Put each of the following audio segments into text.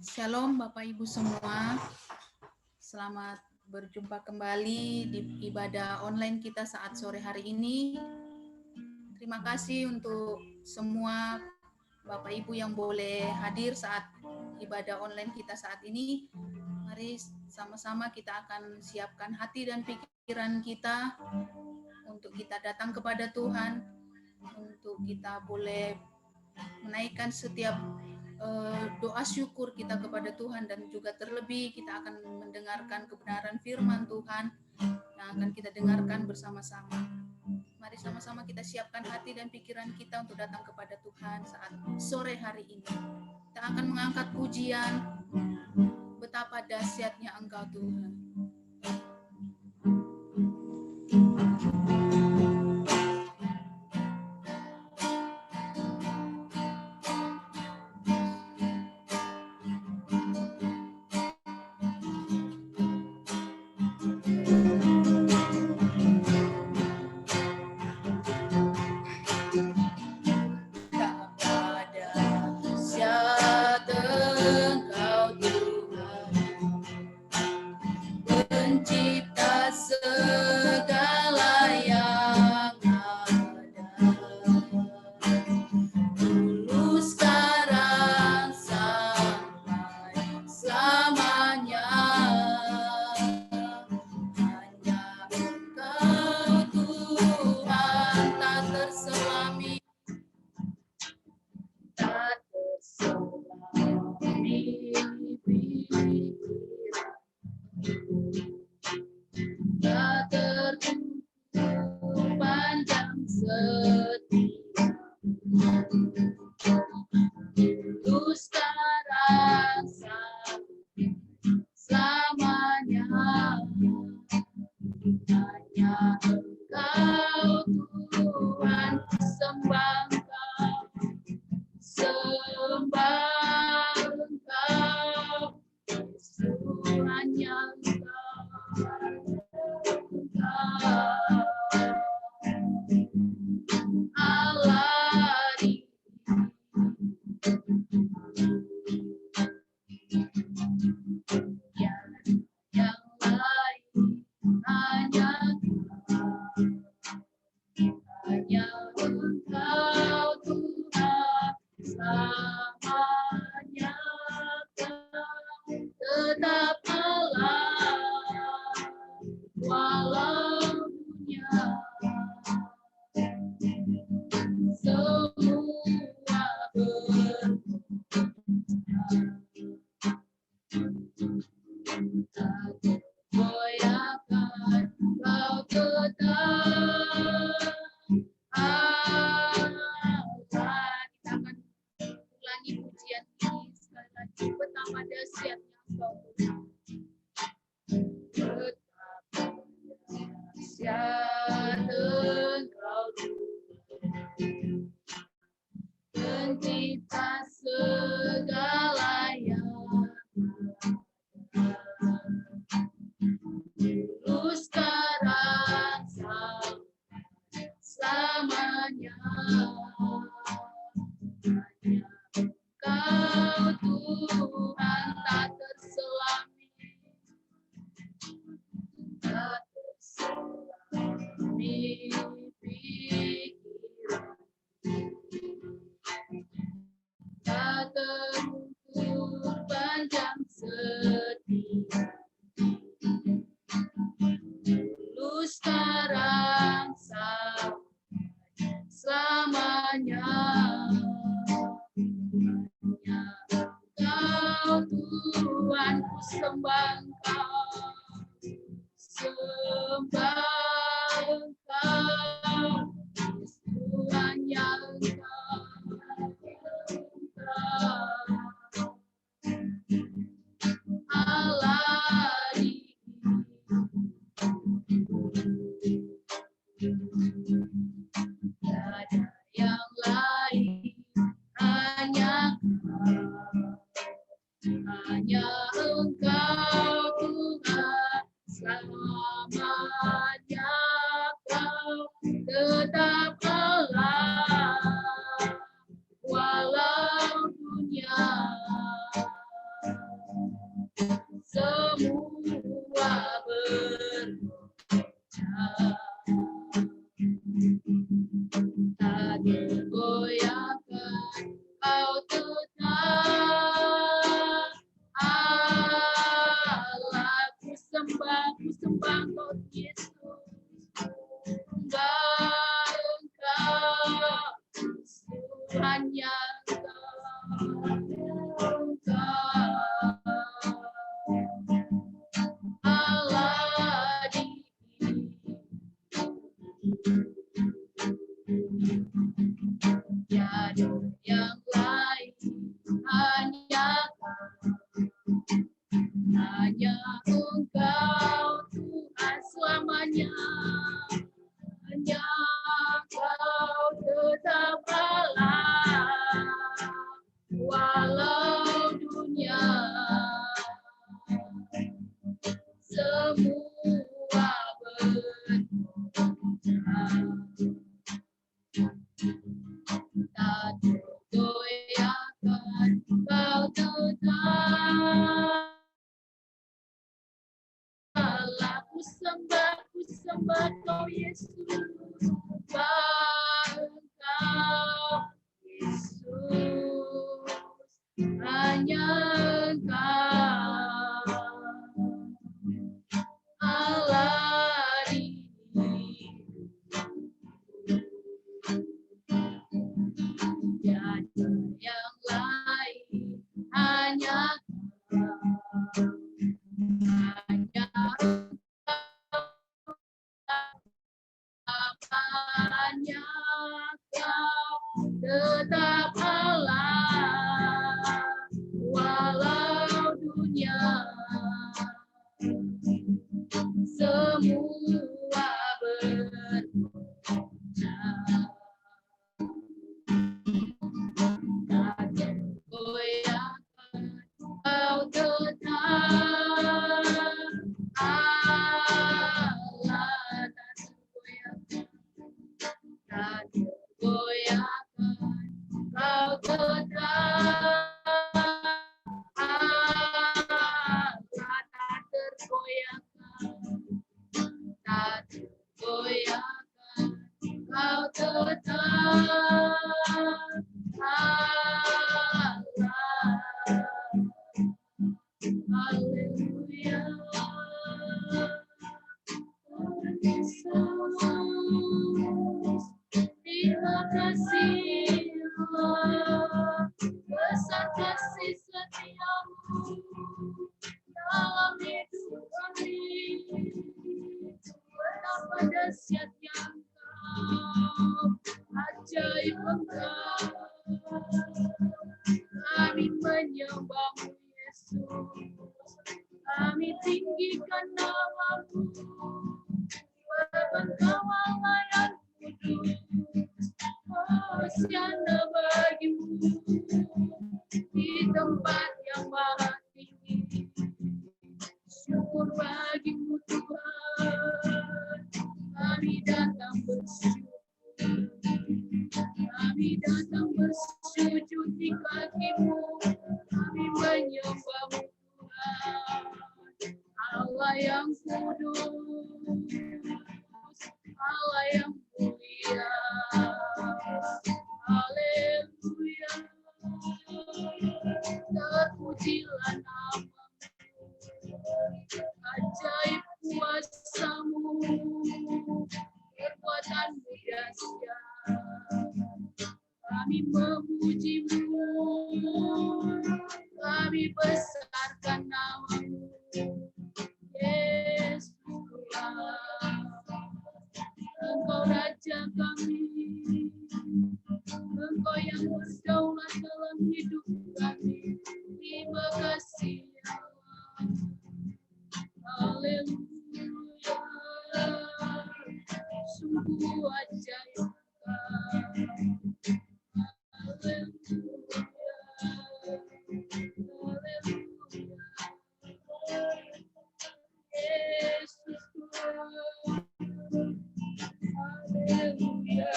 Shalom Bapak Ibu semua, selamat berjumpa kembali di ibadah online kita saat sore hari ini. Terima kasih untuk semua Bapak Ibu yang boleh hadir saat ibadah online kita saat ini. Mari sama-sama kita akan siapkan hati dan pikiran kita untuk kita datang kepada Tuhan, untuk kita boleh menaikkan setiap doa syukur kita kepada Tuhan, dan juga terlebih kita akan mendengarkan kebenaran firman Tuhan yang akan kita dengarkan bersama-sama. Mari sama-sama kita siapkan hati dan pikiran kita untuk datang kepada Tuhan saat sore hari ini. Kita akan mengangkat pujian, betapa dahsyatnya Engkau Tuhan. hanya Allah tiada yang lain, hanya Engkau Tuhan selamanya, hanya Kau tetap Allah, walau dunia semua bergoyang, tak tergoyahkan Kau tetap Allah. Ku sembah Kau Yesus, Engkau Yesus, hanya Engkau Allah ini, tiada yang lain, hanya hanya Kau tetap Allah, walau dunia semua bergoyang, tak tergoyahkan Kau tetap Allah, tak tergoyahkan Kau tetap Allah, tak tergoyahkan, tak tergoyahkan Kau tetap Allah. Haleluya. Yesus, terima kasih Allah, besar kasih setiamu dalam hidup kami. Betapa dahsyatnya Engkau, ajaib Engkau. Kami menyembahmu Yesus, kami tinggikan nama-Mu. Engkau Allah yang kudus, hosiana bagimu di tempat yang maha tinggi. Syukur bagimu Tuhan, kami datang bersyukur, kami datang bersujud di kaki-Mu, kami menyembahmu Tuhan, Allah yang kudus, Allah yang mulia. Haleluya. Terpujilah nama-Mu, ajaib kuasa-Mu, perbuatan-Mu dahsyat. Kami memuji-Mu, kami besarkan nama-Mu, Yesus Tuhan. Engkau Raja kami, Engkau yang berdaulat dalam hidup kami. Terima kasih Allah. Haleluya. Sungguh ajaib Engkau. Haleluya. Yesus Tuhan. Haleluya.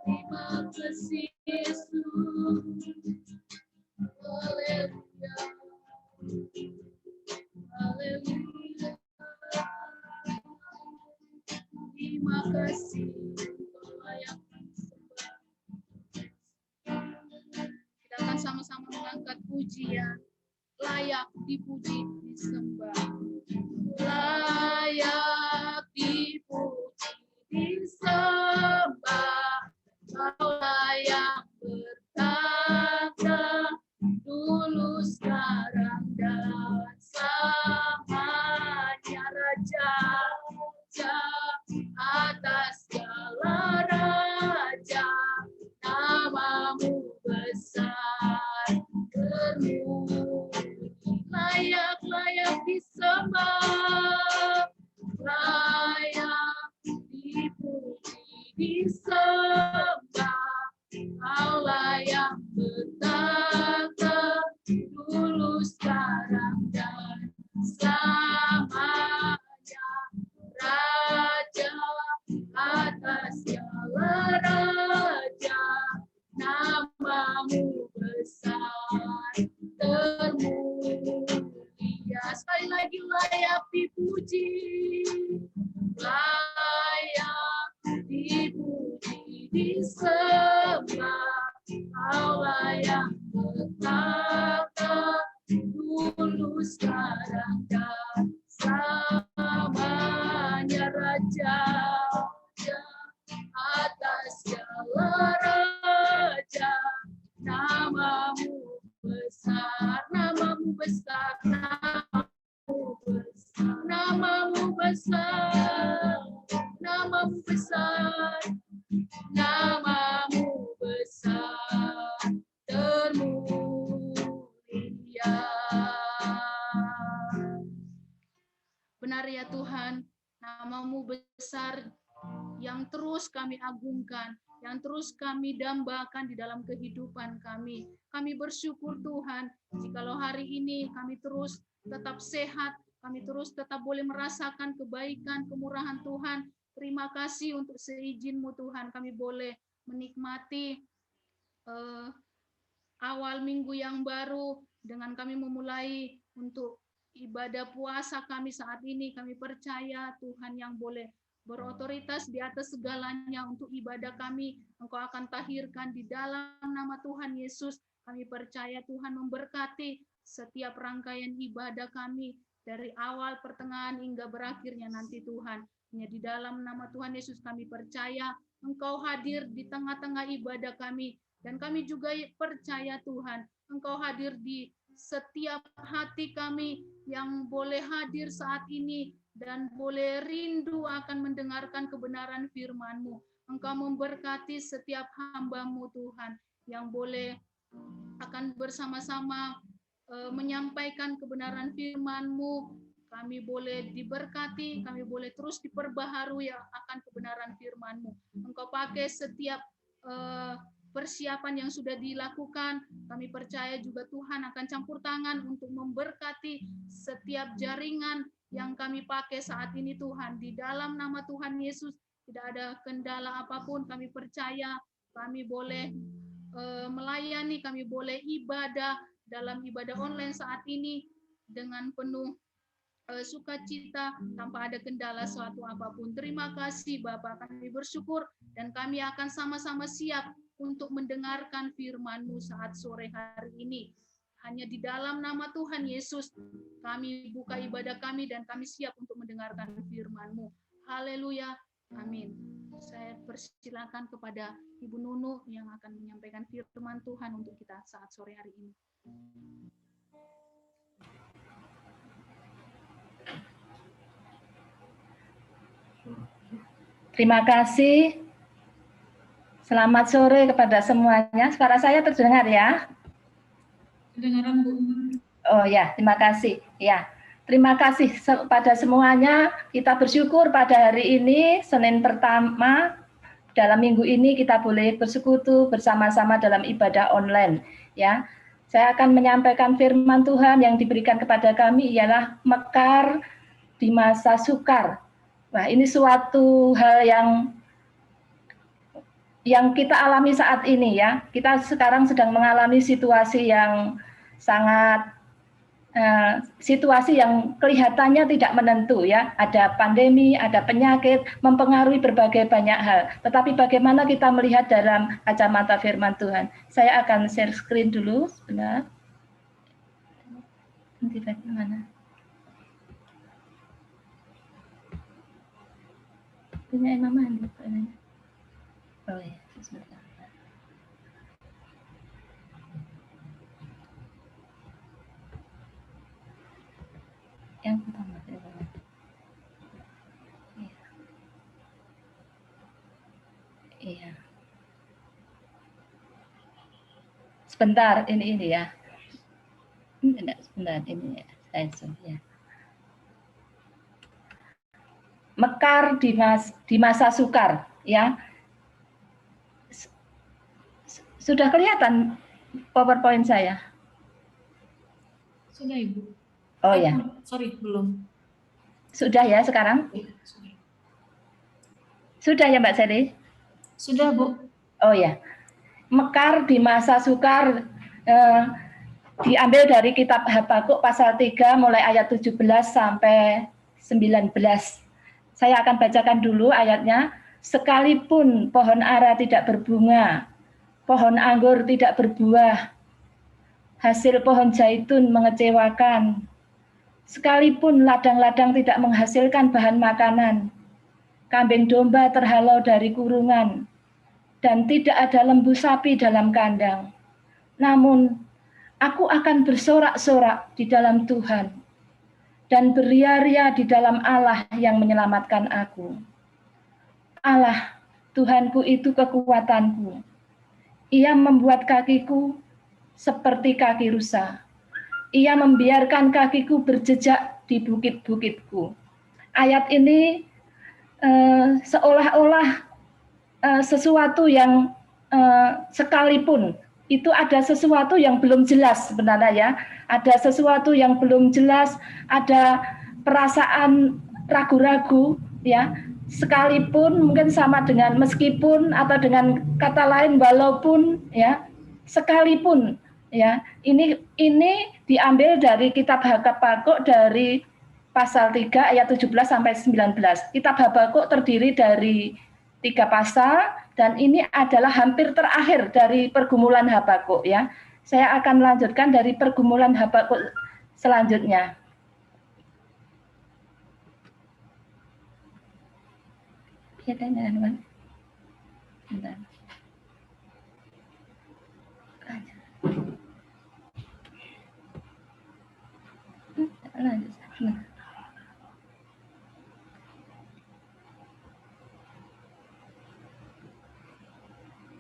Terima kasih Yesus. Haleluya. Haleluya. Terima kasih layak disembah. Kita akan sama-sama mengangkat pujian. Layak dipuji disembah. Layak dipuji disembah, Kaulah yang bertata dulu, sekarang, dan selamanya. Raja, Raja atas segala raja, namamu besar, terpuji, layak disembah, layak dipuji, disembah. Allah yang bertata dulu, sekarang, dan selamanya. Raja atas segala raja, namamu besar, termulia. Sekali lagi, layak dipuji, layak dipuji, disembah. Allah yang bertata dulu, sekarang, dan selamanya. Raja, Raja atas segala raja, namamu besar, namamu besar, namamu besar, namamu besar, namamu besar, namamu besar, termulia. Benar ya Tuhan, namamu besar, yang terus kami agungkan, yang terus kami dambakan di dalam kehidupan kami. Kami bersyukur Tuhan, jikalau hari ini kami terus tetap sehat, kami terus tetap boleh merasakan kebaikan, kemurahan Tuhan. Terima kasih untuk seizin-Mu Tuhan, kami boleh menikmati awal minggu yang baru dengan kami memulai untuk ibadah puasa kami saat ini. Kami percaya Tuhan yang boleh berotoritas di atas segalanya untuk ibadah kami. Engkau akan tahirkan di dalam nama Tuhan Yesus. Kami percaya Tuhan memberkati setiap rangkaian ibadah kami dari awal, pertengahan, hingga berakhirnya nanti Tuhan. Hanya di dalam nama Tuhan Yesus kami percaya Engkau hadir di tengah-tengah ibadah kami. Dan kami juga percaya Tuhan, Engkau hadir di setiap hati kami yang boleh hadir saat ini dan boleh rindu akan mendengarkan kebenaran firman-Mu. Engkau memberkati setiap hamba-Mu Tuhan yang boleh akan bersama-sama menyampaikan kebenaran firman-Mu. Kami boleh diberkati, kami boleh terus diperbaharui akan kebenaran firman-Mu. Engkau pakai setiap persiapan yang sudah dilakukan. Kami percaya juga Tuhan akan campur tangan untuk memberkati setiap jaringan yang kami pakai saat ini Tuhan. Di dalam nama Tuhan Yesus tidak ada kendala apapun. Kami percaya kami boleh melayani, kami boleh ibadah dalam ibadah online saat ini dengan penuh sukacita tanpa ada kendala suatu apapun. Terima kasih Bapak, kami bersyukur dan kami akan sama-sama siap untuk mendengarkan firman-Mu saat sore hari ini. Hanya di dalam nama Tuhan Yesus kami buka ibadah kami dan kami siap untuk mendengarkan firman-Mu. Haleluya. Amin. Saya persilakan kepada Ibu Nunu yang akan menyampaikan firman Tuhan untuk kita saat sore hari ini. Terima kasih. Selamat sore kepada semuanya. Suara saya terdengar ya? Kedengaran, Bu. Oh ya, terima kasih. Ya, terima kasih kepada semuanya. Kita bersyukur pada hari ini, Senin pertama dalam minggu ini kita boleh bersekutu bersama-sama dalam ibadah online. Ya, saya akan menyampaikan firman Tuhan yang diberikan kepada kami ialah mekar di masa sukar. Nah, ini suatu hal yang kita alami saat ini ya. Kita sekarang sedang mengalami situasi yang sangat situasi yang kelihatannya tidak menentu ya. Ada pandemi, ada penyakit, mempengaruhi berbagai banyak hal. Tetapi bagaimana kita melihat dalam kacamata firman Tuhan? Saya akan share screen dulu sebentar. Nanti bagaimana? Punya Mama Andi. Oh ya, sebentar. Sebentar, ini ya. Sebentar, ini ya. Ya. Mekar di masa sukar, ya. Sudah kelihatan PowerPoint saya? Sudah, Ibu. Oh ya. Sorry, belum. Sudah ya sekarang? Ya, sudah. Sudah ya Mbak Seri? Sudah, Bu. Oh ya. Mekar di masa sukar diambil dari kitab Habakuk pasal 3 mulai ayat 17 sampai 19. Saya akan bacakan dulu ayatnya. Sekalipun pohon ara tidak berbunga, pohon anggur tidak berbuah, hasil pohon zaitun mengecewakan, sekalipun ladang-ladang tidak menghasilkan bahan makanan, kambing domba terhalau dari kurungan, dan tidak ada lembu sapi dalam kandang. Namun, aku akan bersorak-sorak di dalam Tuhan, dan beria-ria di dalam Allah yang menyelamatkan aku. Allah, Tuhanku itu kekuatanku. Ia membuat kakiku seperti kaki rusa. Ia membiarkan kakiku berjejak di bukit-bukitku. Ayat ini seolah-olah sesuatu yang sekalipun itu ada sesuatu yang belum jelas sebenarnya ya. Ada sesuatu yang belum jelas, ada perasaan ragu-ragu ya. Sekalipun mungkin sama dengan meskipun atau dengan kata lain walaupun ya, sekalipun ya. Ini diambil dari kitab Habakuk dari pasal 3 ayat 17 sampai 19. Kitab Habakuk terdiri dari 3 pasal dan ini adalah hampir terakhir dari pergumulan Habakuk ya. Saya akan melanjutkan dari pergumulan Habakuk selanjutnya.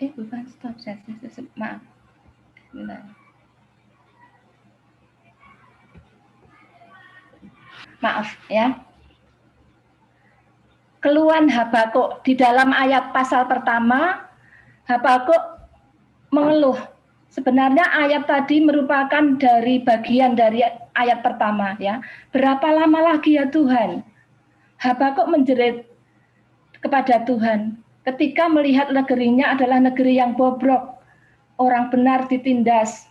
Bukan stop, maaf. Maaf ya. Keluhan Habakuk di dalam ayat pasal pertama, Habakuk mengeluh. Sebenarnya ayat tadi merupakan dari bagian dari ayat pertama ya. Berapa lama lagi ya Tuhan? Habakuk menjerit kepada Tuhan ketika melihat negerinya adalah negeri yang bobrok, orang benar ditindas,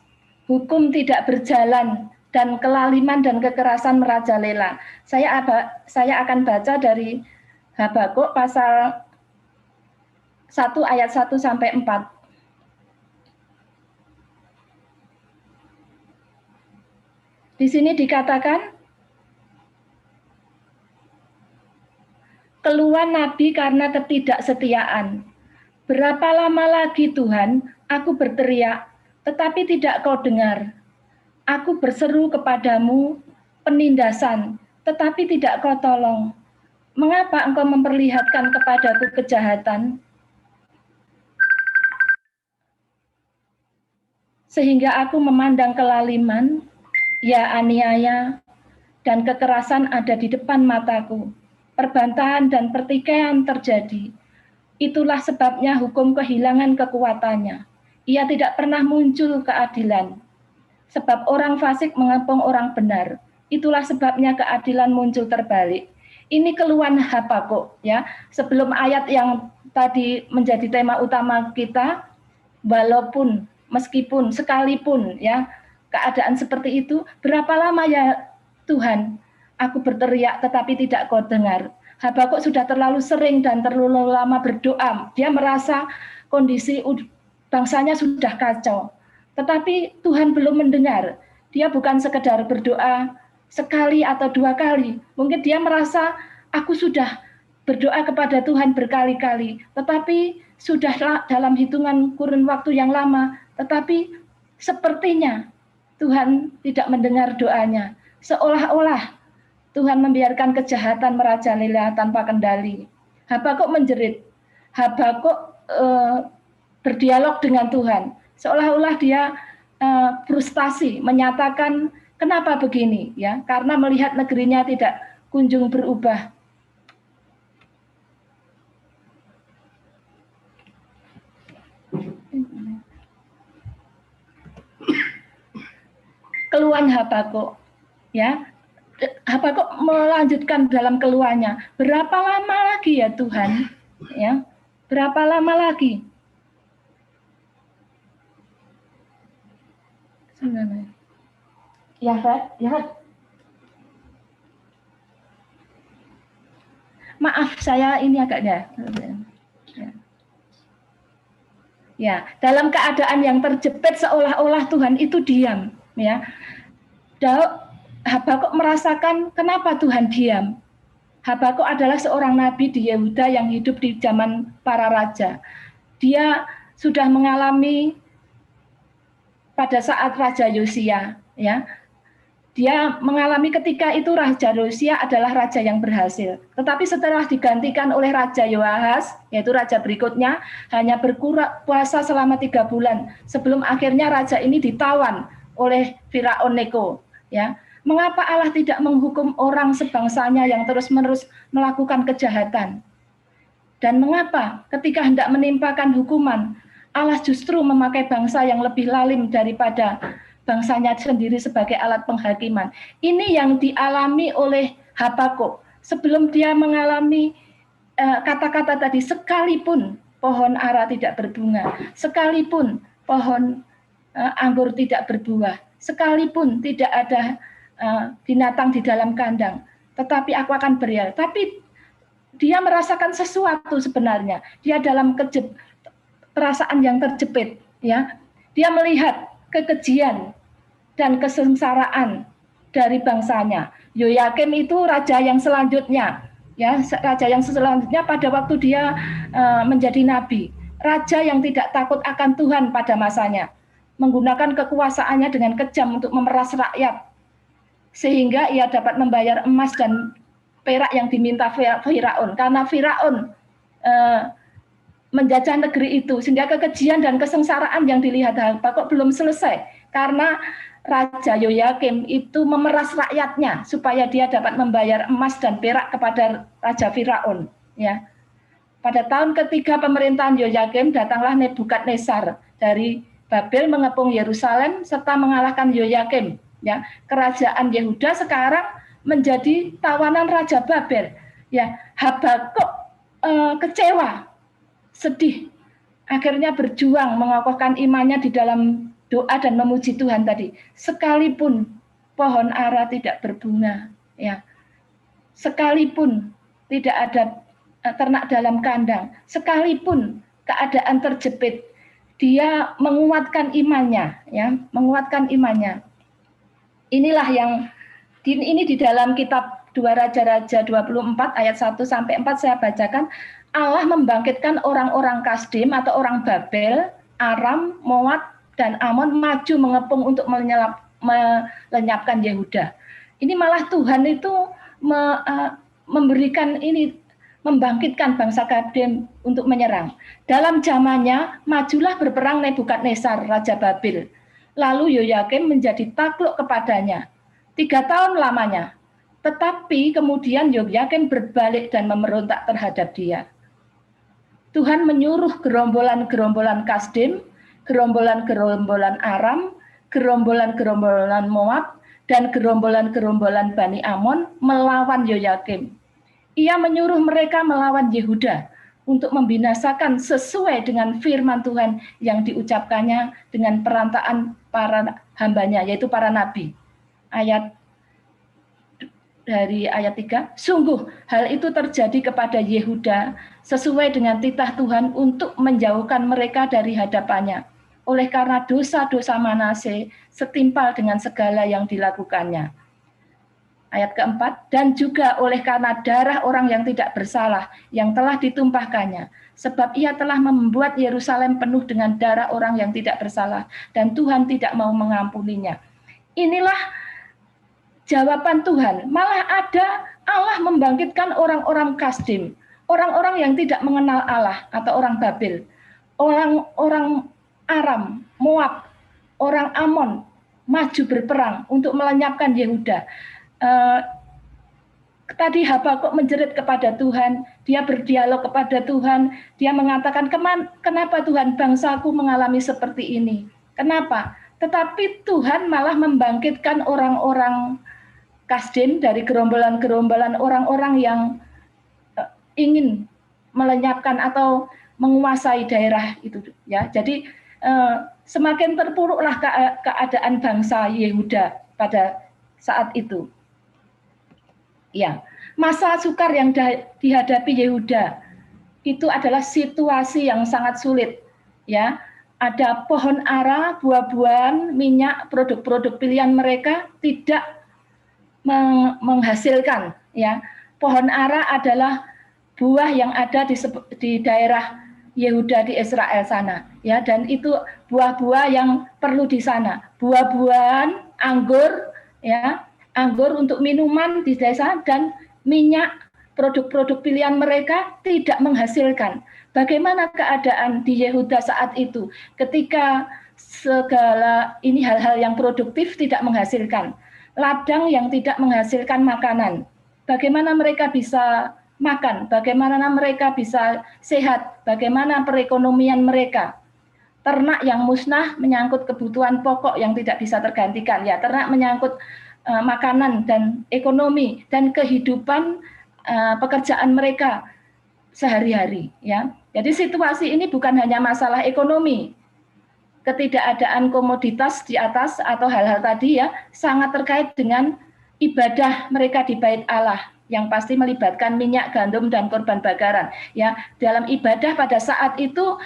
hukum tidak berjalan, dan kelaliman dan kekerasan merajalela. Saya akan baca dari Habakuk pasal 1 ayat 1 sampai 4. Di sini dikatakan, keluhan Nabi karena ketidaksetiaan. Berapa lama lagi Tuhan, aku berteriak, tetapi tidak kau dengar. Aku berseru kepadamu penindasan, tetapi tidak kau tolong. Mengapa engkau memperlihatkan kepadaku kejahatan? Sehingga aku memandang kelaliman, ya aniaya, dan kekerasan ada di depan mataku. Perbantahan dan pertikaian terjadi. Itulah sebabnya hukum kehilangan kekuatannya. Ia tidak pernah muncul keadilan. Sebab orang fasik mengepung orang benar. Itulah sebabnya keadilan muncul terbalik. Ini keluhan Habakuk ya. Sebelum ayat yang tadi menjadi tema utama kita, walaupun, meskipun, sekalipun ya keadaan seperti itu, berapa lama ya Tuhan aku berteriak tetapi tidak kau dengar. Habakuk sudah terlalu sering dan terlalu lama berdoa. Dia merasa kondisi bangsanya sudah kacau. Tetapi Tuhan belum mendengar. Dia bukan sekedar berdoa sekali atau 2 kali. Mungkin dia merasa aku sudah berdoa kepada Tuhan berkali-kali. Tetapi sudah dalam hitungan kurun waktu yang lama. Tetapi sepertinya Tuhan tidak mendengar doanya. Seolah-olah Tuhan membiarkan kejahatan merajalela tanpa kendali. Habakuk menjerit. Habakuk berdialog dengan Tuhan. Seolah-olah dia frustasi, menyatakan kenapa begini, ya, karena melihat negerinya tidak kunjung berubah. Keluhan Habakuk, ya, Habakuk melanjutkan dalam keluhannya, berapa lama lagi ya Tuhan, ya, berapa lama lagi? Ya, maaf, saya ini agaknya. Ya, dalam keadaan yang terjepit seolah-olah Tuhan itu diam, ya. Habakuk merasakan kenapa Tuhan diam. Habakuk adalah seorang nabi di Yehuda yang hidup di zaman para raja. Dia sudah mengalami pada saat Raja Yosia, ya. Dia mengalami ketika itu Raja Yosia adalah raja yang berhasil. Tetapi setelah digantikan oleh Raja Yoahas, yaitu raja berikutnya, hanya berpuasa selama 3 bulan sebelum akhirnya raja ini ditawan oleh Firaun Neko. Ya, mengapa Allah tidak menghukum orang sebangsanya yang terus-menerus melakukan kejahatan? Dan mengapa ketika hendak menimpakan hukuman, Allah justru memakai bangsa yang lebih lalim daripada bangsanya sendiri sebagai alat penghakiman? Ini yang dialami oleh Habakuk sebelum dia mengalami kata-kata tadi, sekalipun pohon ara tidak berbunga, sekalipun pohon anggur tidak berbuah, sekalipun tidak ada binatang di dalam kandang, tetapi aku akan berial. Tapi dia merasakan sesuatu sebenarnya. Dia dalam perasaan yang terjepit, ya. Dia melihat kekejian dan kesengsaraan dari bangsanya. Yoyakim itu raja yang selanjutnya, ya, raja yang selanjutnya pada waktu dia menjadi nabi, raja yang tidak takut akan Tuhan pada masanya, menggunakan kekuasaannya dengan kejam untuk memeras rakyat, sehingga ia dapat membayar emas dan perak yang diminta Firaun, karena Firaun menjajah negeri itu, sehingga kekejian dan kesengsaraan yang dilihat Habakuk belum selesai, karena Raja Yoyakim itu memeras rakyatnya supaya dia dapat membayar emas dan perak kepada Raja Firaun. Ya. Pada tahun ketiga pemerintahan Yoyakim, datanglah Nebukadnezar dari Babel mengepung Yerusalem serta mengalahkan Yoyakim. Ya, kerajaan Yehuda sekarang menjadi tawanan Raja Babel. Ya, Habakuk kecewa, sedih, akhirnya berjuang mengokohkan imannya di dalam doa dan memuji Tuhan tadi. Sekalipun pohon ara tidak berbunga, ya, sekalipun tidak ada ternak dalam kandang, sekalipun keadaan terjepit, dia menguatkan imannya, ya, menguatkan imannya. Inilah yang ini di dalam kitab 2 Raja-Raja 24 ayat 1 sampai 4 saya bacakan. Allah membangkitkan orang-orang Kasdim atau orang Babel, Aram, Moab, dan Amon maju mengepung untuk melenyapkan Yehuda. Ini malah Tuhan itu memberikan ini, membangkitkan bangsa Kasdim untuk menyerang. Dalam zamannya majulah berperang Nebukadnezar Raja Babel. Lalu Yoyakim menjadi takluk kepadanya 3 tahun lamanya. Tetapi kemudian Yoyakim berbalik dan memberontak terhadap dia. Tuhan menyuruh gerombolan-gerombolan Kasdim, gerombolan-gerombolan Aram, gerombolan-gerombolan Moab, dan gerombolan-gerombolan Bani Amon melawan Yoyakim. Ia menyuruh mereka melawan Yehuda untuk membinasakan sesuai dengan firman Tuhan yang diucapkannya dengan perantaraan para hambanya, yaitu para nabi. Dari ayat 3, sungguh hal itu terjadi kepada Yehuda sesuai dengan titah Tuhan untuk menjauhkan mereka dari hadapannya, oleh karena dosa-dosa Manase setimpal dengan segala yang dilakukannya. Ayat keempat, dan juga oleh karena darah orang yang tidak bersalah yang telah ditumpahkannya, sebab ia telah membuat Yerusalem penuh dengan darah orang yang tidak bersalah, dan Tuhan tidak mau mengampuninya. Inilah jawaban Tuhan. Malah ada Allah membangkitkan orang-orang Kasdim, orang-orang yang tidak mengenal Allah atau orang Babel, orang-orang Aram, Moab, orang Amon maju berperang untuk melenyapkan Yehuda. Tadi Habakuk menjerit kepada Tuhan, dia berdialog kepada Tuhan, dia mengatakan, kenapa Tuhan bangsaku mengalami seperti ini? Kenapa? Tetapi Tuhan malah membangkitkan orang-orang Kasdim dari gerombolan-gerombolan orang-orang yang ingin melenyapkan atau menguasai daerah itu, ya. Jadi semakin terpuruklah keadaan bangsa Yehuda pada saat itu. Ya, masa sukar yang dihadapi Yehuda itu adalah situasi yang sangat sulit, ya. Ada pohon ara, buah-buahan, minyak, produk-produk pilihan mereka tidak menghasilkan, ya. Pohon ara adalah buah yang ada di daerah Yehuda di Israel sana, ya, dan itu buah-buah yang perlu di sana. Buah-buahan, anggur, ya, anggur untuk minuman di desa, dan minyak, produk-produk pilihan mereka tidak menghasilkan. Bagaimana keadaan di Yehuda saat itu ketika segala ini hal-hal yang produktif tidak menghasilkan, ladang yang tidak menghasilkan makanan, bagaimana mereka bisa makan, bagaimana mereka bisa sehat, bagaimana perekonomian mereka. Ternak yang musnah menyangkut kebutuhan pokok yang tidak bisa tergantikan, ya, ternak menyangkut makanan dan ekonomi dan kehidupan pekerjaan mereka sehari-hari, ya. Jadi situasi ini bukan hanya masalah ekonomi, ketidakadaan komoditas di atas atau hal-hal tadi, ya, sangat terkait dengan ibadah mereka di Bait Allah yang pasti melibatkan minyak, gandum, dan korban bakaran, ya. Dalam ibadah pada saat itu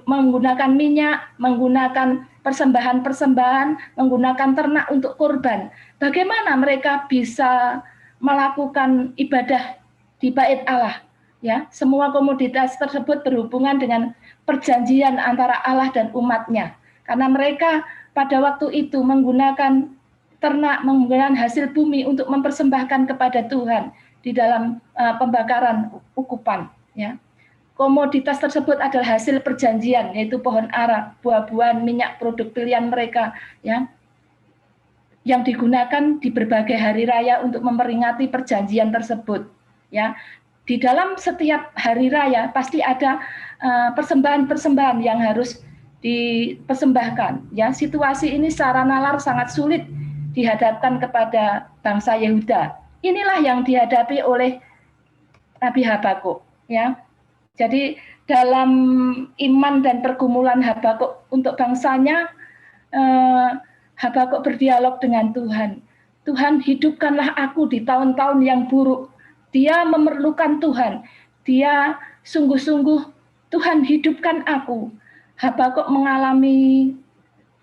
menggunakan minyak, menggunakan persembahan-persembahan, menggunakan ternak untuk korban. Bagaimana mereka bisa melakukan ibadah di Bait Allah, ya? Semua komoditas tersebut berhubungan dengan perjanjian antara Allah dan umatnya. Karena mereka pada waktu itu menggunakan ternak, menggunakan hasil bumi untuk mempersembahkan kepada Tuhan di dalam pembakaran ukupan, ya. Komoditas tersebut adalah hasil perjanjian, yaitu pohon ara, buah-buahan, minyak, produk pilihan mereka, ya, yang digunakan di berbagai hari raya untuk memperingati perjanjian tersebut, ya. Di dalam setiap hari raya pasti ada persembahan-persembahan yang harus dipersembahkan, ya. Situasi ini secara nalar sangat sulit dihadapkan kepada bangsa Yehuda. Inilah yang dihadapi oleh Nabi Habakuk, ya. Jadi dalam iman dan pergumulan Habakuk untuk bangsanya, Habakuk berdialog dengan Tuhan. Tuhan, hidupkanlah aku di tahun-tahun yang buruk. Dia memerlukan Tuhan. Dia sungguh-sungguh, Tuhan hidupkan aku. Habakuk mengalami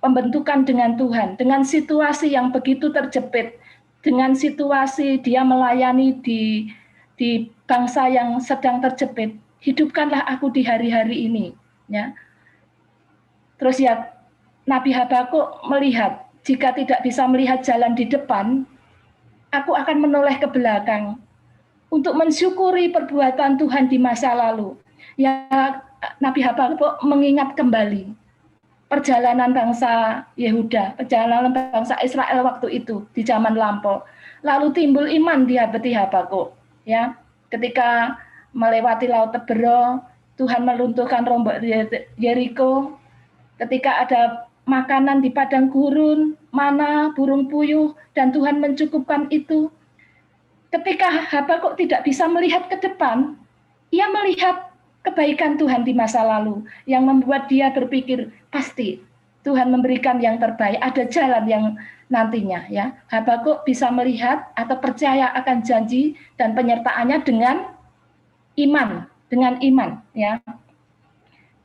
pembentukan dengan Tuhan, dengan situasi yang begitu terjepit, dengan situasi dia melayani di bangsa yang sedang terjepit. Hidupkanlah aku di hari-hari ini, ya. Terus, ya, Nabi Habakuk melihat, jika tidak bisa melihat jalan di depan, aku akan menoleh ke belakang untuk mensyukuri perbuatan Tuhan di masa lalu. Ya, Nabi Habakuk mengingat kembali perjalanan bangsa Yehuda, perjalanan bangsa Israel waktu itu di zaman lampau. Lalu timbul iman di hati Habakuk, ya. Ketika melewati laut Tebero, Tuhan melunturkan rombok Yeriko. Ketika ada makanan di padang gurun, mana, burung puyuh, dan Tuhan mencukupkan itu. Ketika Habakuk tidak bisa melihat ke depan, ia melihat kebaikan Tuhan di masa lalu yang membuat dia berpikir, pasti Tuhan memberikan yang terbaik, ada jalan yang nantinya, ya. Habakuk bisa melihat atau percaya akan janji dan penyertaannya dengan iman, ya.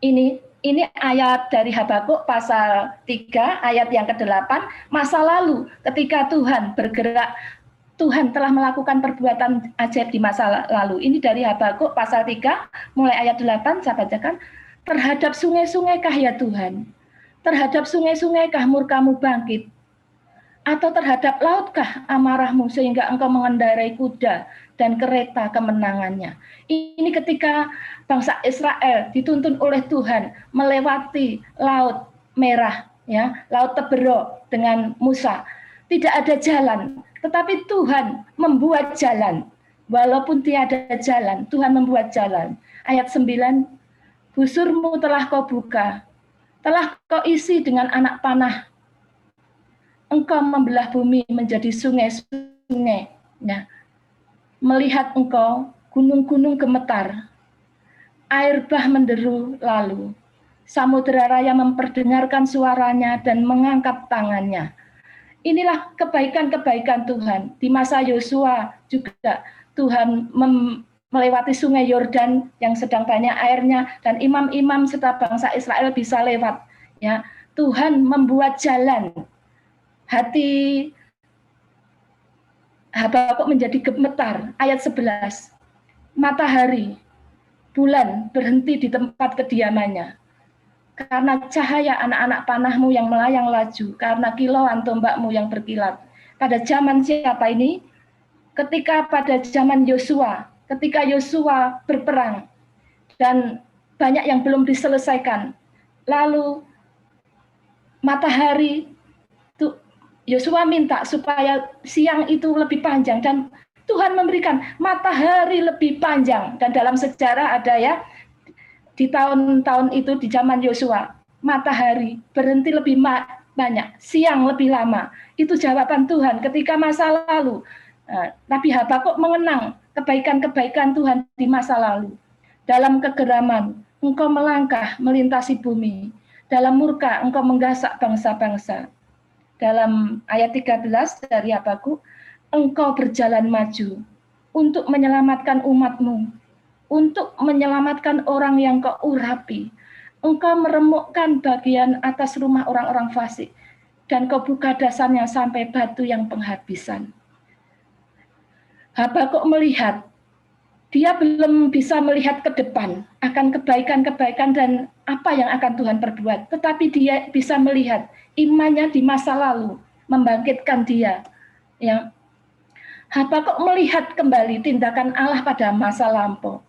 Ini ayat dari Habakuk pasal 3 ayat yang ke-8, masa lalu ketika Tuhan bergerak, Tuhan telah melakukan perbuatan ajaib di masa lalu. Ini dari Habakuk pasal 3 mulai ayat 8, saya bacakan. Terhadap sungai-sungaikah ya Tuhan? Terhadap sungai-sungaikah murkamu bangkit? Atau terhadap lautkah amarahmu sehingga engkau mengendarai kuda dan kereta kemenangannya? Ini ketika bangsa Israel dituntun oleh Tuhan melewati Laut Merah, ya, laut terberok dengan Musa. Tidak ada jalan, tetapi Tuhan membuat jalan. Walaupun tiada jalan, Tuhan membuat jalan. Ayat 9, busurmu telah kau buka, telah kau isi dengan anak panah. Engkau membelah bumi menjadi sungai-sungai. Ya. Melihat engkau, gunung-gunung gemetar, air bah menderu lalu. Samudera raya memperdengarkan suaranya dan mengangkat tangannya. Inilah kebaikan-kebaikan Tuhan. Di masa Yosua juga Tuhan melewati sungai Yordan yang sedang banyak airnya, dan imam-imam serta bangsa Israel bisa lewat. Ya, Tuhan membuat jalan. Hati Habakuk menjadi gemetar. Ayat 11. Matahari, bulan berhenti di tempat kediamannya. Karena cahaya anak-anak panahmu yang melayang laju, karena kilauan tombakmu yang berkilat. Pada zaman siapa ini? Ketika pada zaman Yosua, ketika Yosua berperang, dan banyak yang belum diselesaikan. Lalu matahari, Yosua minta supaya siang itu lebih panjang, dan Tuhan memberikan matahari lebih panjang. Dan dalam sejarah ada ya, di tahun-tahun itu di zaman Yosua, matahari berhenti lebih banyak, siang lebih lama. Itu jawaban Tuhan ketika masa lalu. Nabi Habakuk mengenang kebaikan-kebaikan Tuhan di masa lalu. Dalam kegeraman, engkau melangkah melintasi bumi. Dalam murka, engkau menggasak bangsa-bangsa. Dalam ayat 13 dari Habakuk, engkau berjalan maju untuk menyelamatkan umatmu, untuk menyelamatkan orang yang kau urapi. Engkau meremukkan bagian atas rumah orang-orang fasik, dan kau buka dasarnya sampai batu yang penghabisan. Habakuk melihat, dia belum bisa melihat ke depan akan kebaikan-kebaikan dan apa yang akan Tuhan perbuat. Tetapi dia bisa melihat imannya di masa lalu membangkitkan dia. Ya. Habakuk melihat kembali tindakan Allah pada masa lampau.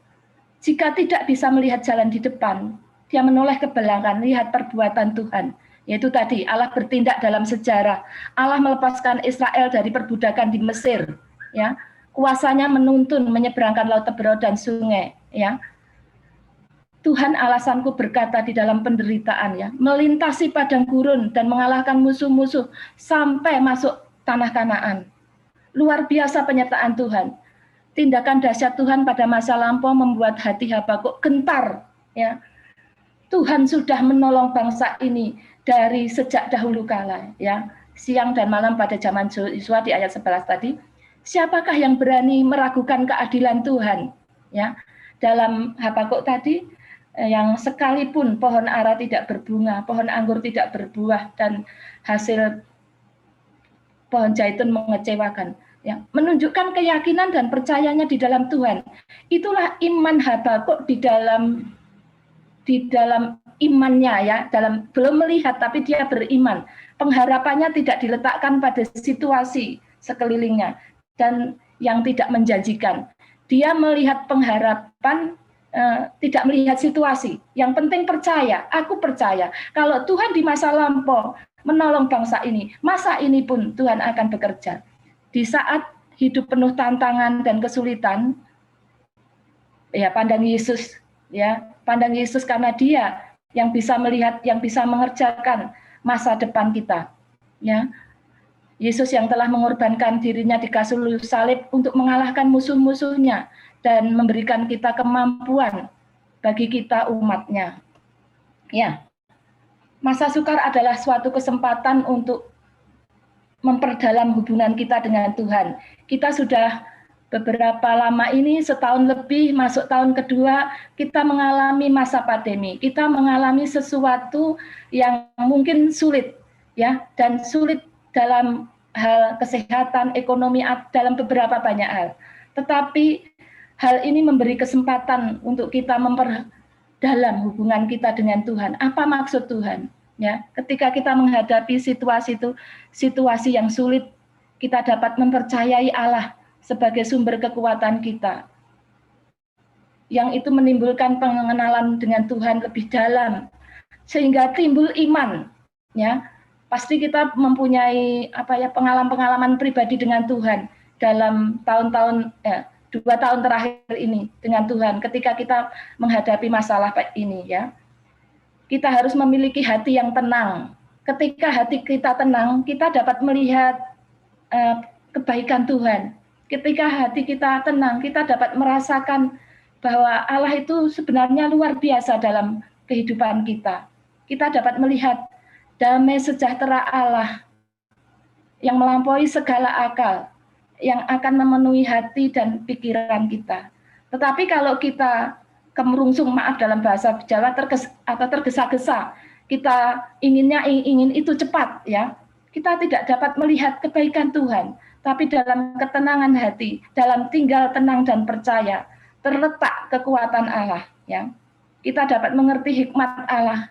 Jika tidak bisa melihat jalan di depan, dia menoleh ke belakang, lihat perbuatan Tuhan. Yaitu tadi, Allah bertindak dalam sejarah. Allah melepaskan Israel dari perbudakan di Mesir. Ya. Kuasanya menuntun, menyeberangkan laut terberok dan sungai. Ya. Tuhan alasanku berkata di dalam penderitaan, ya, melintasi padang gurun dan mengalahkan musuh-musuh sampai masuk tanah Kanaan. Luar biasa penyertaan Tuhan. Tindakan dahsyat Tuhan pada masa lampau membuat hati Habakuk gentar. Ya. Tuhan sudah menolong bangsa ini dari sejak dahulu kala. Ya. Siang dan malam pada zaman Yosua di ayat 11 tadi. Siapakah yang berani meragukan keadilan Tuhan? Ya. Dalam Habakuk tadi, yang sekalipun pohon ara tidak berbunga, pohon anggur tidak berbuah, dan hasil pohon zaitun mengecewakan. Ya, menunjukkan keyakinan dan percayanya di dalam Tuhan. Itulah iman Habakuk di dalam imannya, ya, dalam belum melihat tapi dia beriman. Pengharapannya tidak diletakkan pada situasi sekelilingnya dan yang tidak menjanjikan. Dia melihat pengharapan, tidak melihat situasi. Yang penting percaya. Aku percaya kalau Tuhan di masa lampau menolong bangsa ini, masa ini pun Tuhan akan bekerja. Di saat hidup penuh tantangan dan kesulitan, ya pandang Yesus, ya pandang Yesus karena Dia yang bisa melihat, yang bisa mengerjakan masa depan kita. Ya, Yesus yang telah mengorbankan dirinya di kayu salib untuk mengalahkan musuh-musuhnya dan memberikan kita kemampuan bagi kita umatnya. Ya, masa sukar adalah suatu kesempatan untuk memperdalam hubungan kita dengan Tuhan. Kita sudah beberapa lama ini, setahun lebih, masuk tahun kedua, kita mengalami masa pandemi. Kita mengalami sesuatu yang mungkin sulit, ya, dan sulit dalam hal kesehatan, ekonomi, dalam beberapa banyak hal. Tetapi hal ini memberi kesempatan untuk kita memperdalam hubungan kita dengan Tuhan. Apa maksud Tuhan? Ya, ketika kita menghadapi situasi yang sulit, kita dapat mempercayai Allah sebagai sumber kekuatan kita. Yang itu menimbulkan pengenalan dengan Tuhan lebih dalam, sehingga timbul iman. ya. Pasti kita mempunyai pengalaman-pengalaman pribadi dengan Tuhan dalam tahun-tahun 2 tahun terakhir ini dengan Tuhan ketika kita menghadapi masalah ini, ya. Kita harus memiliki hati yang tenang. Ketika hati kita tenang, kita dapat melihat kebaikan Tuhan. Ketika hati kita tenang, kita dapat merasakan bahwa Allah itu sebenarnya luar biasa dalam kehidupan kita. Kita dapat melihat damai sejahtera Allah yang melampaui segala akal, yang akan memenuhi hati dan pikiran kita. Tetapi kalau kita kemerungsung, maaf dalam bahasa Jawa, tergesa-gesa, kita ingin itu cepat, ya. Kita tidak dapat melihat kebaikan Tuhan, tapi dalam ketenangan hati, dalam tinggal tenang dan percaya, terletak kekuatan Allah, ya. Kita dapat mengerti hikmat Allah.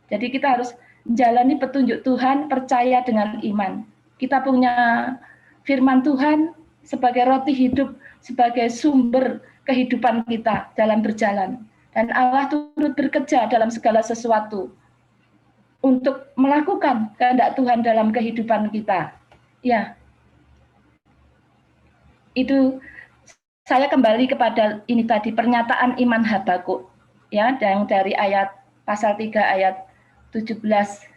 Jadi kita harus menjalani petunjuk Tuhan, percaya dengan iman. Kita punya firman Tuhan sebagai roti hidup, sebagai sumber kehidupan kita dalam berjalan. Dan Allah turut bekerja dalam segala sesuatu untuk melakukan kehendak Tuhan dalam kehidupan kita. Ya, itu saya kembali kepada ini tadi, pernyataan iman Habakuk, ya, yang dari ayat pasal 3 ayat 17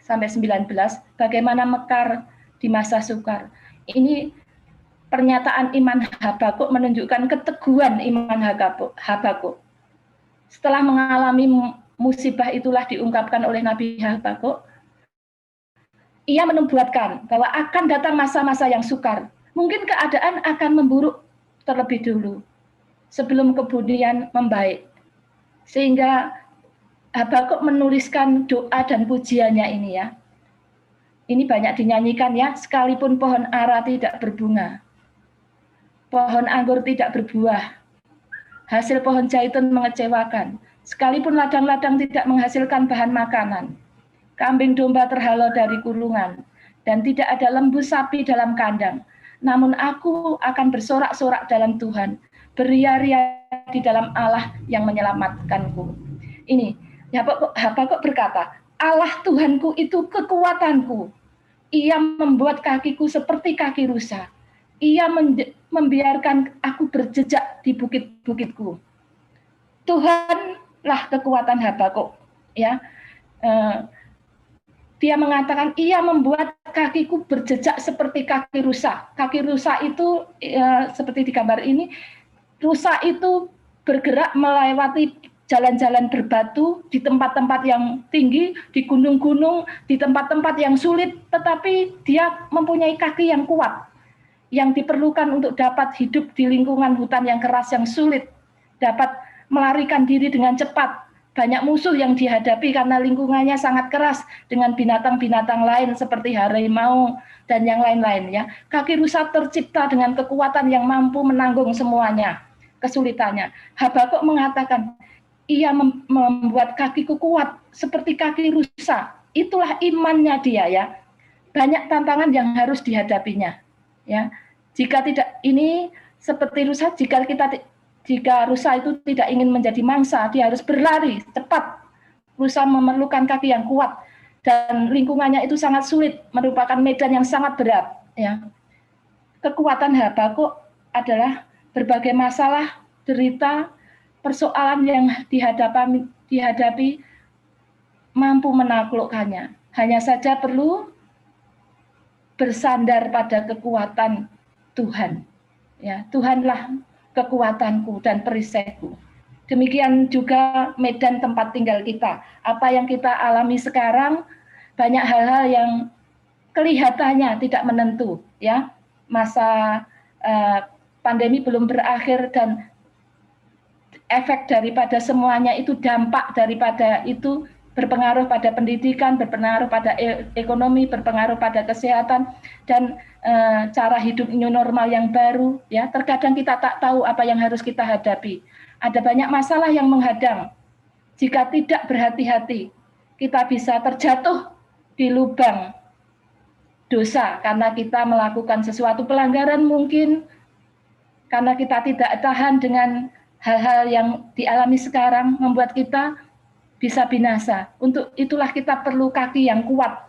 sampai 19, bagaimana mekar di masa sukar. Ini pernyataan iman Habakuk menunjukkan keteguhan iman Habakuk. Setelah mengalami musibah itulah diungkapkan oleh Nabi Habakuk, ia menubuatkan bahwa akan datang masa-masa yang sukar. Mungkin keadaan akan memburuk terlebih dulu, sebelum kemudian membaik. Sehingga Habakuk menuliskan doa dan pujiannya ini, ya. Ini banyak dinyanyikan, ya, sekalipun pohon ara tidak berbunga, pohon anggur tidak berbuah, hasil pohon zaitun mengecewakan, sekalipun ladang-ladang tidak menghasilkan bahan makanan, kambing domba terhalau dari kulungan, dan tidak ada lembu sapi dalam kandang. Namun aku akan bersorak-sorak dalam Tuhan, beria-ria di dalam Allah yang menyelamatkanku. Ini Habakuk berkata, Allah Tuhanku itu kekuatanku. Ia membuat kakiku seperti kaki rusa. Ia membiarkan aku berjejak di bukit-bukitku. Tuhanlah kekuatan Habakuk, ya. Dia mengatakan ia membuat kakiku berjejak seperti kaki rusa. Kaki rusa itu seperti di gambar ini, rusa itu bergerak melewati jalan-jalan berbatu di tempat-tempat yang tinggi, di gunung-gunung, di tempat-tempat yang sulit, tetapi dia mempunyai kaki yang kuat, yang diperlukan untuk dapat hidup di lingkungan hutan yang keras, yang sulit, dapat melarikan diri dengan cepat. Banyak musuh yang dihadapi karena lingkungannya sangat keras dengan binatang-binatang lain seperti harimau dan yang lain-lain, ya. Kaki rusa tercipta dengan kekuatan yang mampu menanggung semuanya kesulitannya. Habakuk mengatakan, ia membuat kakiku kuat seperti kaki rusa. Itulah imannya dia, ya. Banyak tantangan yang harus dihadapinya, ya. Jika tidak ini seperti rusa, jika rusa itu tidak ingin menjadi mangsa, dia harus berlari cepat. Rusa memerlukan kaki yang kuat dan lingkungannya itu sangat sulit, merupakan medan yang sangat berat, ya. Kekuatan Habakuk adalah berbagai masalah, derita, persoalan yang dihadapi mampu menaklukkannya. Hanya saja perlu bersandar pada kekuatan Tuhan. Ya, Tuhanlah kekuatanku dan perisaiku. Demikian juga medan tempat tinggal kita. Apa yang kita alami sekarang, banyak hal-hal yang kelihatannya tidak menentu, ya. Masa pandemi belum berakhir dan efek daripada semuanya itu, dampak daripada itu berpengaruh pada pendidikan, berpengaruh pada ekonomi, berpengaruh pada kesehatan, dan cara hidup new normal yang baru, ya. Terkadang kita tak tahu apa yang harus kita hadapi. Ada banyak masalah yang menghadang. Jika tidak berhati-hati, kita bisa terjatuh di lubang dosa karena kita melakukan sesuatu pelanggaran mungkin, karena kita tidak tahan dengan hal-hal yang dialami sekarang, membuat kita bisa binasa. Untuk itulah kita perlu kaki yang kuat,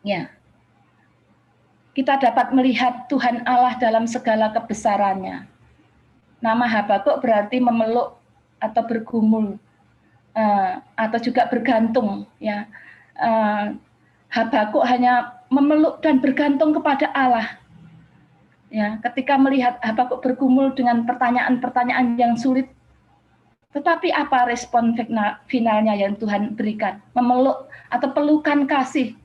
Ya. Kita dapat melihat Tuhan Allah dalam segala kebesarannya. Nama Habakuk berarti memeluk atau bergumul atau juga bergantung. Ya, Habakuk hanya memeluk dan bergantung kepada Allah. Ya, ketika melihat Habakuk bergumul dengan pertanyaan-pertanyaan yang sulit, tetapi apa respon finalnya yang Tuhan berikan? Memeluk atau pelukan kasih,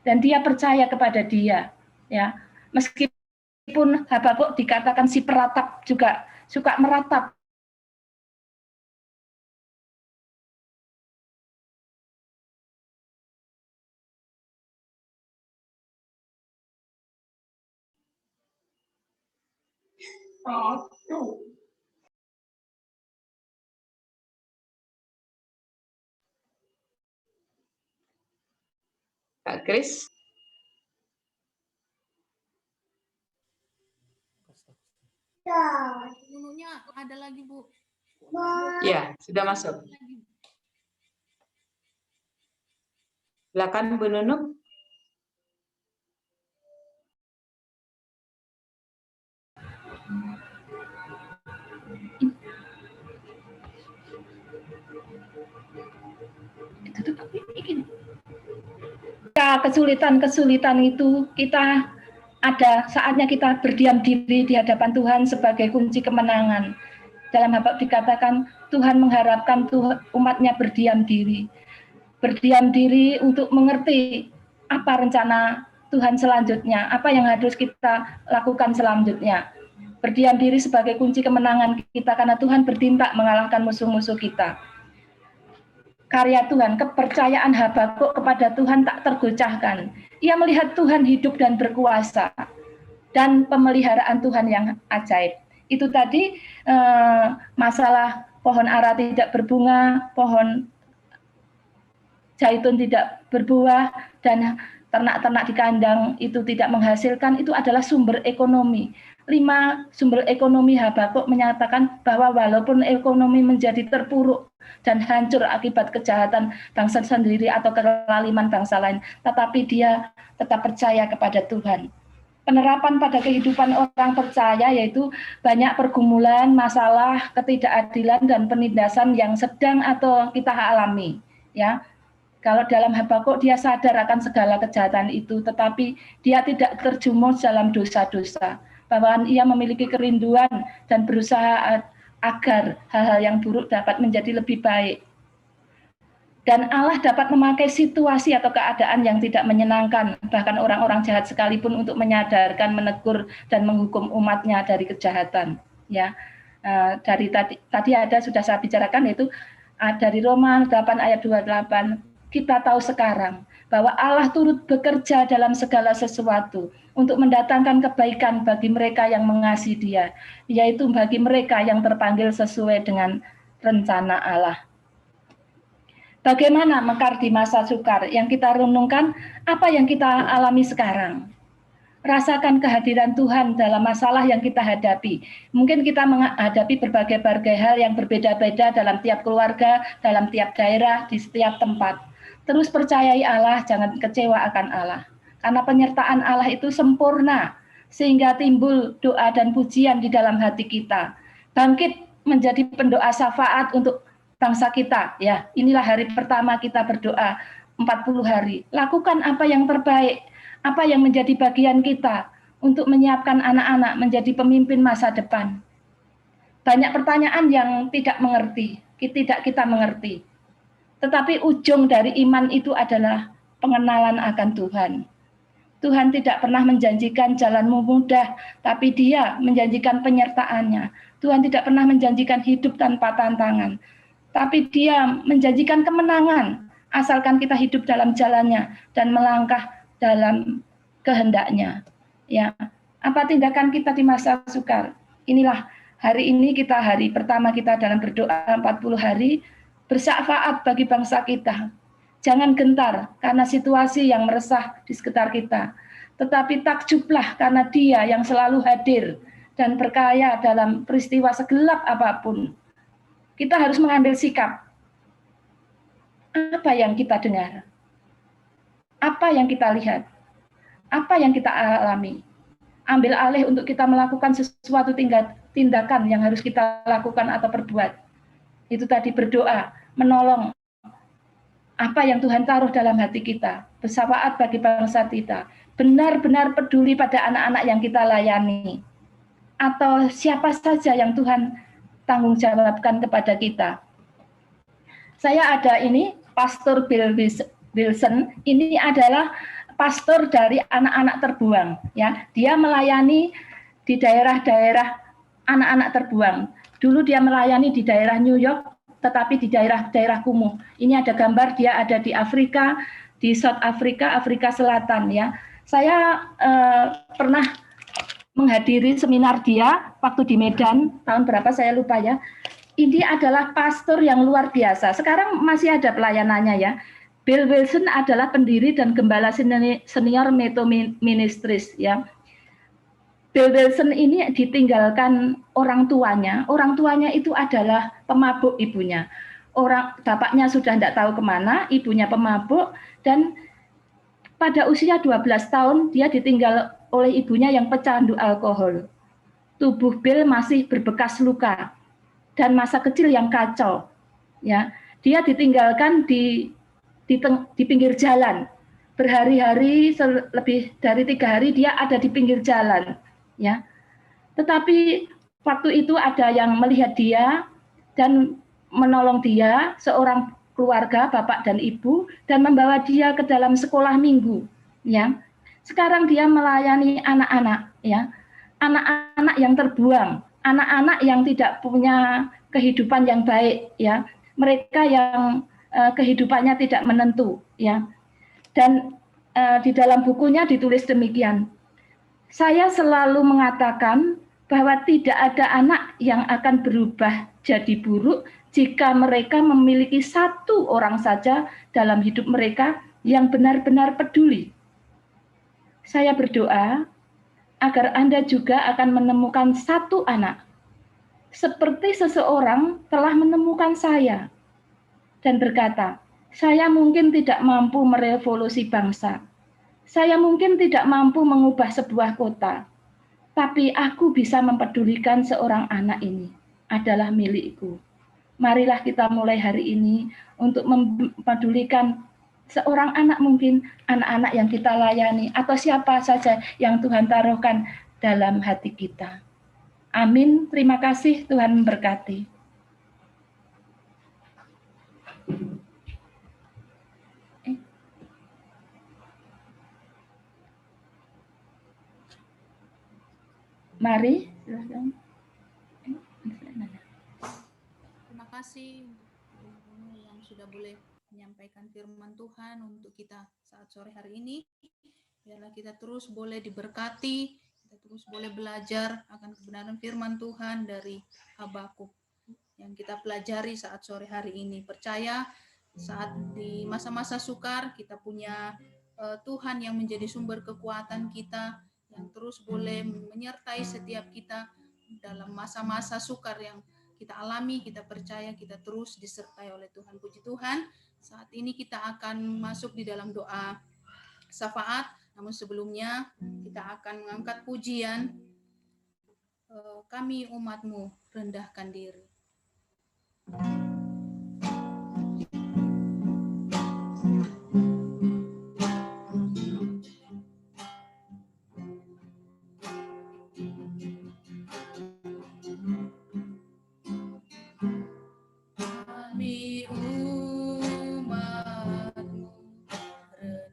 dan dia percaya kepada Dia. Ya, meskipun Habakuk dikatakan si peratap, juga suka meratap. Kak Kris? Menunya ada lagi, Bu. Ya, sudah masuk. Silakan Bu Nunuk. Kesulitan-kesulitan itu kita ada saatnya kita berdiam diri di hadapan Tuhan sebagai kunci kemenangan. Dalam Habakuk dikatakan Tuhan mengharapkan umatnya berdiam diri. Berdiam diri untuk mengerti apa rencana Tuhan selanjutnya, apa yang harus kita lakukan selanjutnya. Berdiam diri sebagai kunci kemenangan kita karena Tuhan bertindak mengalahkan musuh-musuh kita. Karya Tuhan, kepercayaan Habakuk kepada Tuhan tak tergoyahkan. Ia melihat Tuhan hidup dan berkuasa, dan pemeliharaan Tuhan yang ajaib. Itu tadi masalah pohon ara tidak berbunga, pohon zaitun tidak berbuah, dan ternak-ternak di kandang itu tidak menghasilkan, itu adalah sumber ekonomi. 5 sumber ekonomi Habakuk menyatakan bahwa walaupun ekonomi menjadi terpuruk dan hancur akibat kejahatan bangsa sendiri atau kelaliman bangsa lain, tetapi dia tetap percaya kepada Tuhan. Penerapan pada kehidupan orang percaya yaitu banyak pergumulan, masalah, ketidakadilan, dan penindasan yang sedang atau kita alami. Ya, kalau dalam Habakuk dia sadar akan segala kejahatan itu, tetapi dia tidak terjumus dalam dosa-dosa. Bahwa ia memiliki kerinduan dan berusaha agar hal-hal yang buruk dapat menjadi lebih baik. Dan Allah dapat memakai situasi atau keadaan yang tidak menyenangkan, bahkan orang-orang jahat sekalipun untuk menyadarkan, menegur, dan menghukum umatnya dari kejahatan. Ya, dari tadi ada sudah saya bicarakan, yaitu dari Roma 8 ayat 28. Kita tahu sekarang bahwa Allah turut bekerja dalam segala sesuatu untuk mendatangkan kebaikan bagi mereka yang mengasihi Dia, yaitu bagi mereka yang terpanggil sesuai dengan rencana Allah. Bagaimana mekar di masa sukar? Yang kita renungkan, apa yang kita alami sekarang? Rasakan kehadiran Tuhan dalam masalah yang kita hadapi. Mungkin kita menghadapi berbagai hal yang berbeda-beda dalam tiap keluarga, dalam tiap daerah, di setiap tempat. Terus percayai Allah, jangan kecewa akan Allah. Karena penyertaan Allah itu sempurna, sehingga timbul doa dan pujian di dalam hati kita. Bangkit menjadi pendoa syafaat untuk bangsa kita. Ya, inilah hari pertama kita berdoa 40 hari. Lakukan apa yang terbaik, apa yang menjadi bagian kita untuk menyiapkan anak-anak menjadi pemimpin masa depan. Banyak pertanyaan yang tidak kita mengerti. Tetapi ujung dari iman itu adalah pengenalan akan Tuhan. Tuhan tidak pernah menjanjikan jalanmu mudah, tapi Dia menjanjikan penyertaannya. Tuhan tidak pernah menjanjikan hidup tanpa tantangan, tapi Dia menjanjikan kemenangan, asalkan kita hidup dalam jalannya dan melangkah dalam kehendaknya. Ya, apa tindakan kita di masa sukar? Inilah hari ini hari pertama kita dalam berdoa 40 hari, bersyafaat bagi bangsa kita. Jangan gentar karena situasi yang meresah di sekitar kita, tetapi takjublah karena Dia yang selalu hadir dan berkaya dalam peristiwa segelap apapun. Kita harus mengambil sikap. Apa yang kita dengar? Apa yang kita lihat? apa yang kita alami. Ambil alih untuk kita melakukan sesuatu tindakan yang harus kita lakukan atau perbuat. Itu tadi berdoa, menolong apa yang Tuhan taruh dalam hati kita, bersyafaat bagi bangsa kita, benar-benar peduli pada anak-anak yang kita layani, atau siapa saja yang Tuhan tanggung jawabkan kepada kita. Saya ada ini, Pastor Bill Wilson, ini adalah pastor dari anak-anak terbuang. Ya, dia melayani di daerah-daerah anak-anak terbuang. Dulu dia melayani di daerah New York, tetapi di daerah-daerah kumuh. Ini ada gambar dia ada di Afrika, di South Africa, Afrika Selatan. Ya, saya pernah menghadiri seminar dia waktu di Medan tahun berapa saya lupa ya. Ini adalah pastor yang luar biasa. Sekarang masih ada pelayanannya ya. Bill Wilson adalah pendiri dan gembala senior Metro Ministries ya. Bill Wilson ini ditinggalkan orang tuanya. Orang tuanya itu adalah pemabuk ibunya. Bapaknya sudah tidak tahu kemana, ibunya pemabuk, dan pada usia 12 tahun dia ditinggal oleh ibunya yang pecandu alkohol. Tubuh Bill masih berbekas luka dan masa kecil yang kacau. Ya, dia ditinggalkan di pinggir jalan. Berhari-hari, lebih dari 3 hari dia ada di pinggir jalan. Ya, tetapi waktu itu ada yang melihat dia dan menolong dia, seorang keluarga, bapak dan ibu, dan membawa dia ke dalam sekolah minggu. Ya, sekarang dia melayani anak-anak, ya, anak-anak yang terbuang, anak-anak yang tidak punya kehidupan yang baik, ya, mereka yang kehidupannya tidak menentu, ya. Dan di dalam bukunya ditulis demikian. Saya selalu mengatakan bahwa tidak ada anak yang akan berubah jadi buruk jika mereka memiliki satu orang saja dalam hidup mereka yang benar-benar peduli. Saya berdoa agar Anda juga akan menemukan satu anak, seperti seseorang telah menemukan saya dan berkata, saya mungkin tidak mampu merevolusi bangsa. Saya mungkin tidak mampu mengubah sebuah kota. Tapi aku bisa mempedulikan seorang anak ini adalah milikku. Marilah kita mulai hari ini untuk mempedulikan seorang anak, mungkin anak-anak yang kita layani atau siapa saja yang Tuhan taruhkan dalam hati kita. Amin. Terima kasih, Tuhan memberkati. Mari, silakan. Terima kasih untuk yang sudah boleh menyampaikan firman Tuhan untuk kita saat sore hari ini. Biarlah kita terus boleh diberkati, kita terus boleh belajar akan kebenaran firman Tuhan dari Habakuk yang kita pelajari saat sore hari ini. Percaya saat di masa-masa sukar kita punya Tuhan yang menjadi sumber kekuatan kita, yang terus boleh menyertai setiap kita dalam masa-masa sukar yang kita alami. Kita percaya kita terus disertai oleh Tuhan. Puji Tuhan. Saat ini kita akan masuk di dalam doa syafaat, namun sebelumnya kita akan mengangkat pujian Kami Umat-Mu Rendahkan Diri. Kami umat-Mu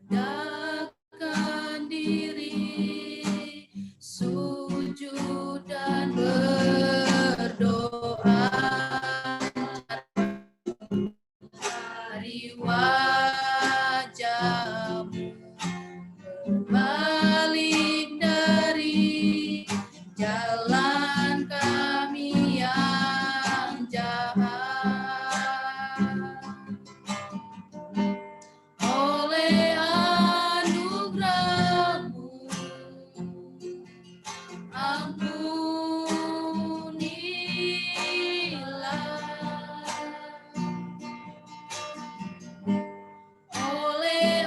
rendahkan diri, sujud dan berdoa dari wajah-Mu, berbalik dari jalan kami yang jahat. Oleh anugerah-Mu, ampunilah. Oleh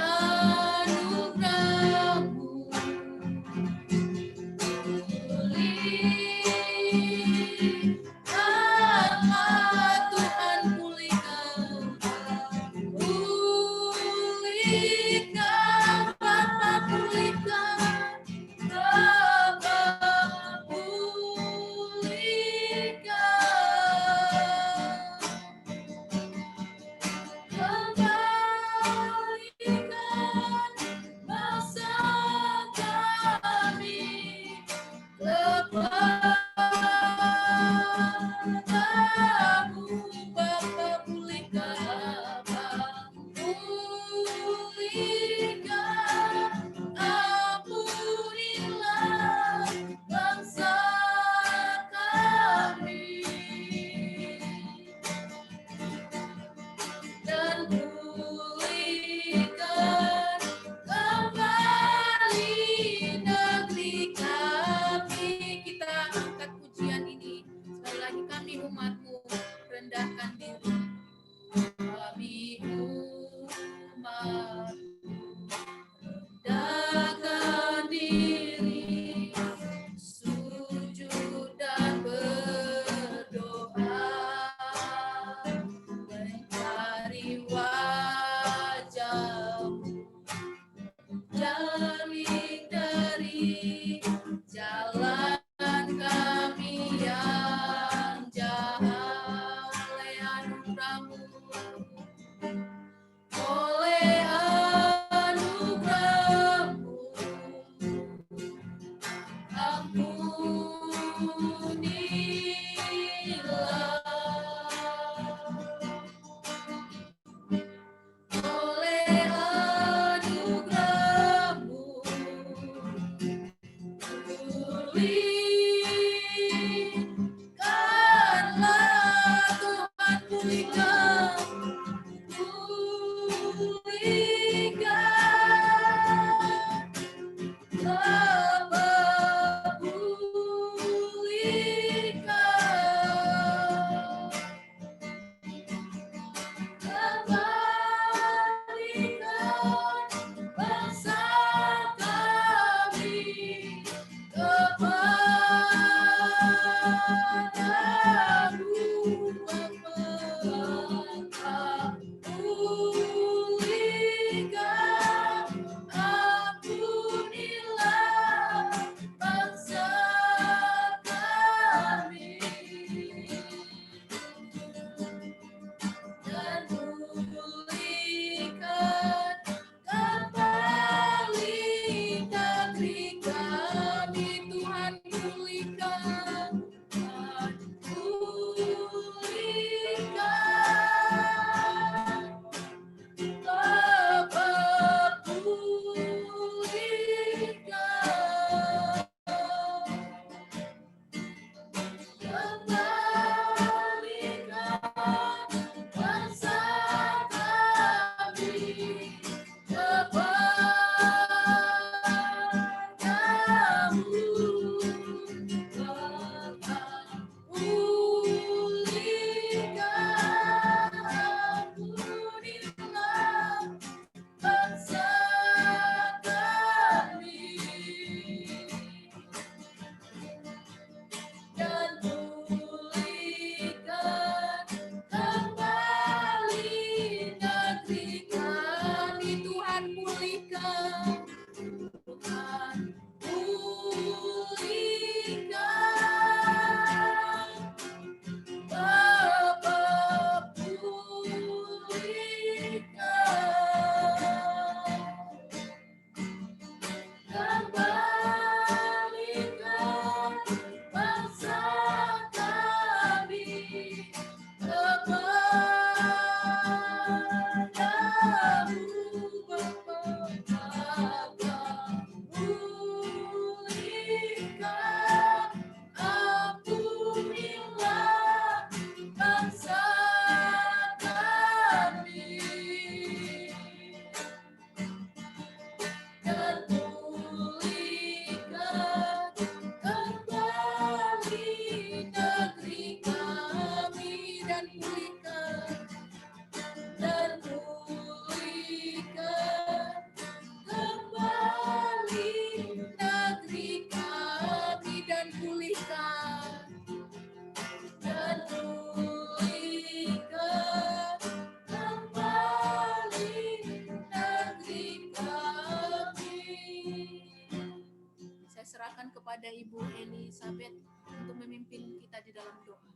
kepada Ibu Elizabeth untuk memimpin kita di dalam doa.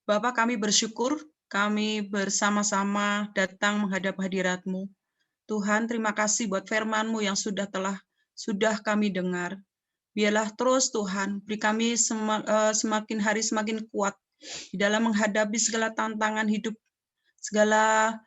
Bapa, kami bersyukur, kami bersama-sama datang menghadap hadirat-Mu. Tuhan, terima kasih buat firman-Mu yang sudah kami dengar. Biarlah terus Tuhan, beri kami semakin hari semakin kuat di dalam menghadapi segala tantangan hidup, segala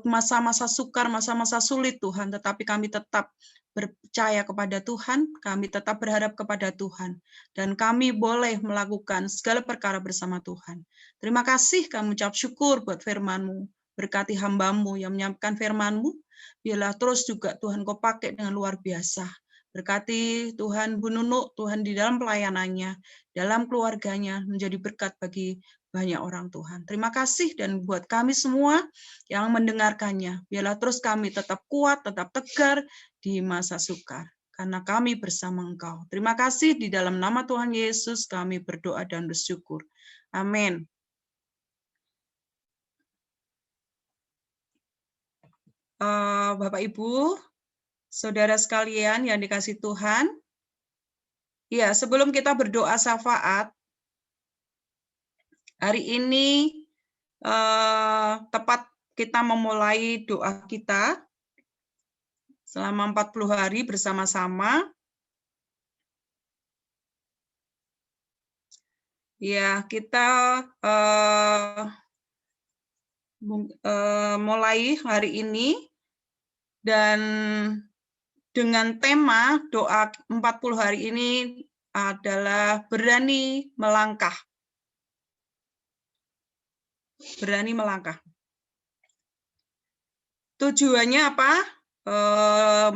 masa-masa sukar, masa-masa sulit Tuhan, tetapi kami tetap percaya kepada Tuhan, kami tetap berharap kepada Tuhan, dan kami boleh melakukan segala perkara bersama Tuhan. Terima kasih, kami ucap syukur buat firman-Mu, berkati hamba-Mu yang menyampaikan firman-Mu, biarlah terus juga Tuhan Kau pakai dengan luar biasa. Berkati Tuhan Bu Nunuk, Tuhan di dalam pelayanannya, dalam keluarganya, menjadi berkat bagi banyak orang Tuhan. Terima kasih, dan buat kami semua yang mendengarkannya, biarlah terus kami tetap kuat, tetap tegar di masa sukar, karena kami bersama Engkau. Terima kasih, di dalam nama Tuhan Yesus kami berdoa dan bersyukur. Amin. Bapak Ibu, saudara sekalian yang dikasih Tuhan, ya, sebelum kita berdoa syafaat, hari ini tepat kita memulai doa kita selama 40 hari bersama-sama. Ya, kita mulai hari ini, dan dengan tema doa 40 hari ini adalah berani melangkah. Berani melangkah. Tujuannya apa?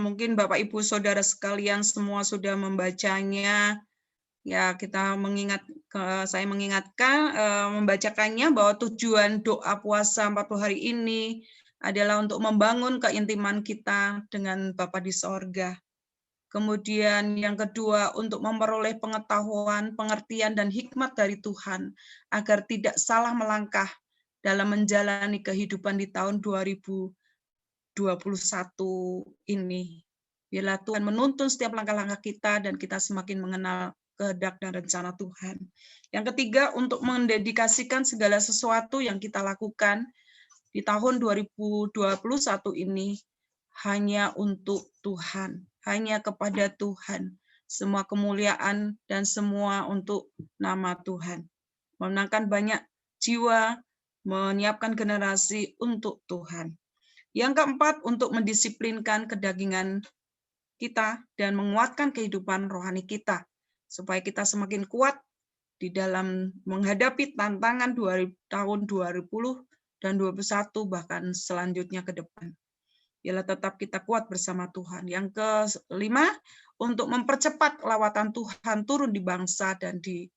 Mungkin Bapak Ibu Saudara sekalian semua sudah membacanya. Ya, saya mengingatkan membacakannya bahwa tujuan doa puasa 40 hari ini adalah untuk membangun keintiman kita dengan Bapa di sorga. Kemudian yang kedua, untuk memperoleh pengetahuan, pengertian, dan hikmat dari Tuhan, agar tidak salah melangkah dalam menjalani kehidupan di tahun 2021 ini. Biarlah Tuhan menuntun setiap langkah-langkah kita, dan kita semakin mengenal kehendak dan rencana Tuhan. Yang ketiga, untuk mendedikasikan segala sesuatu yang kita lakukan di tahun 2021 ini hanya untuk Tuhan, hanya kepada Tuhan. Semua kemuliaan dan semua untuk nama Tuhan. Memenangkan banyak jiwa, menyiapkan generasi untuk Tuhan. Yang keempat, untuk mendisiplinkan kedagingan kita dan menguatkan kehidupan rohani kita, supaya kita semakin kuat di dalam menghadapi tantangan tahun 2020 dan 2021, bahkan selanjutnya ke depan. Biarlah tetap kita kuat bersama Tuhan. Yang kelima, untuk mempercepat lawatan Tuhan turun di bangsa dan di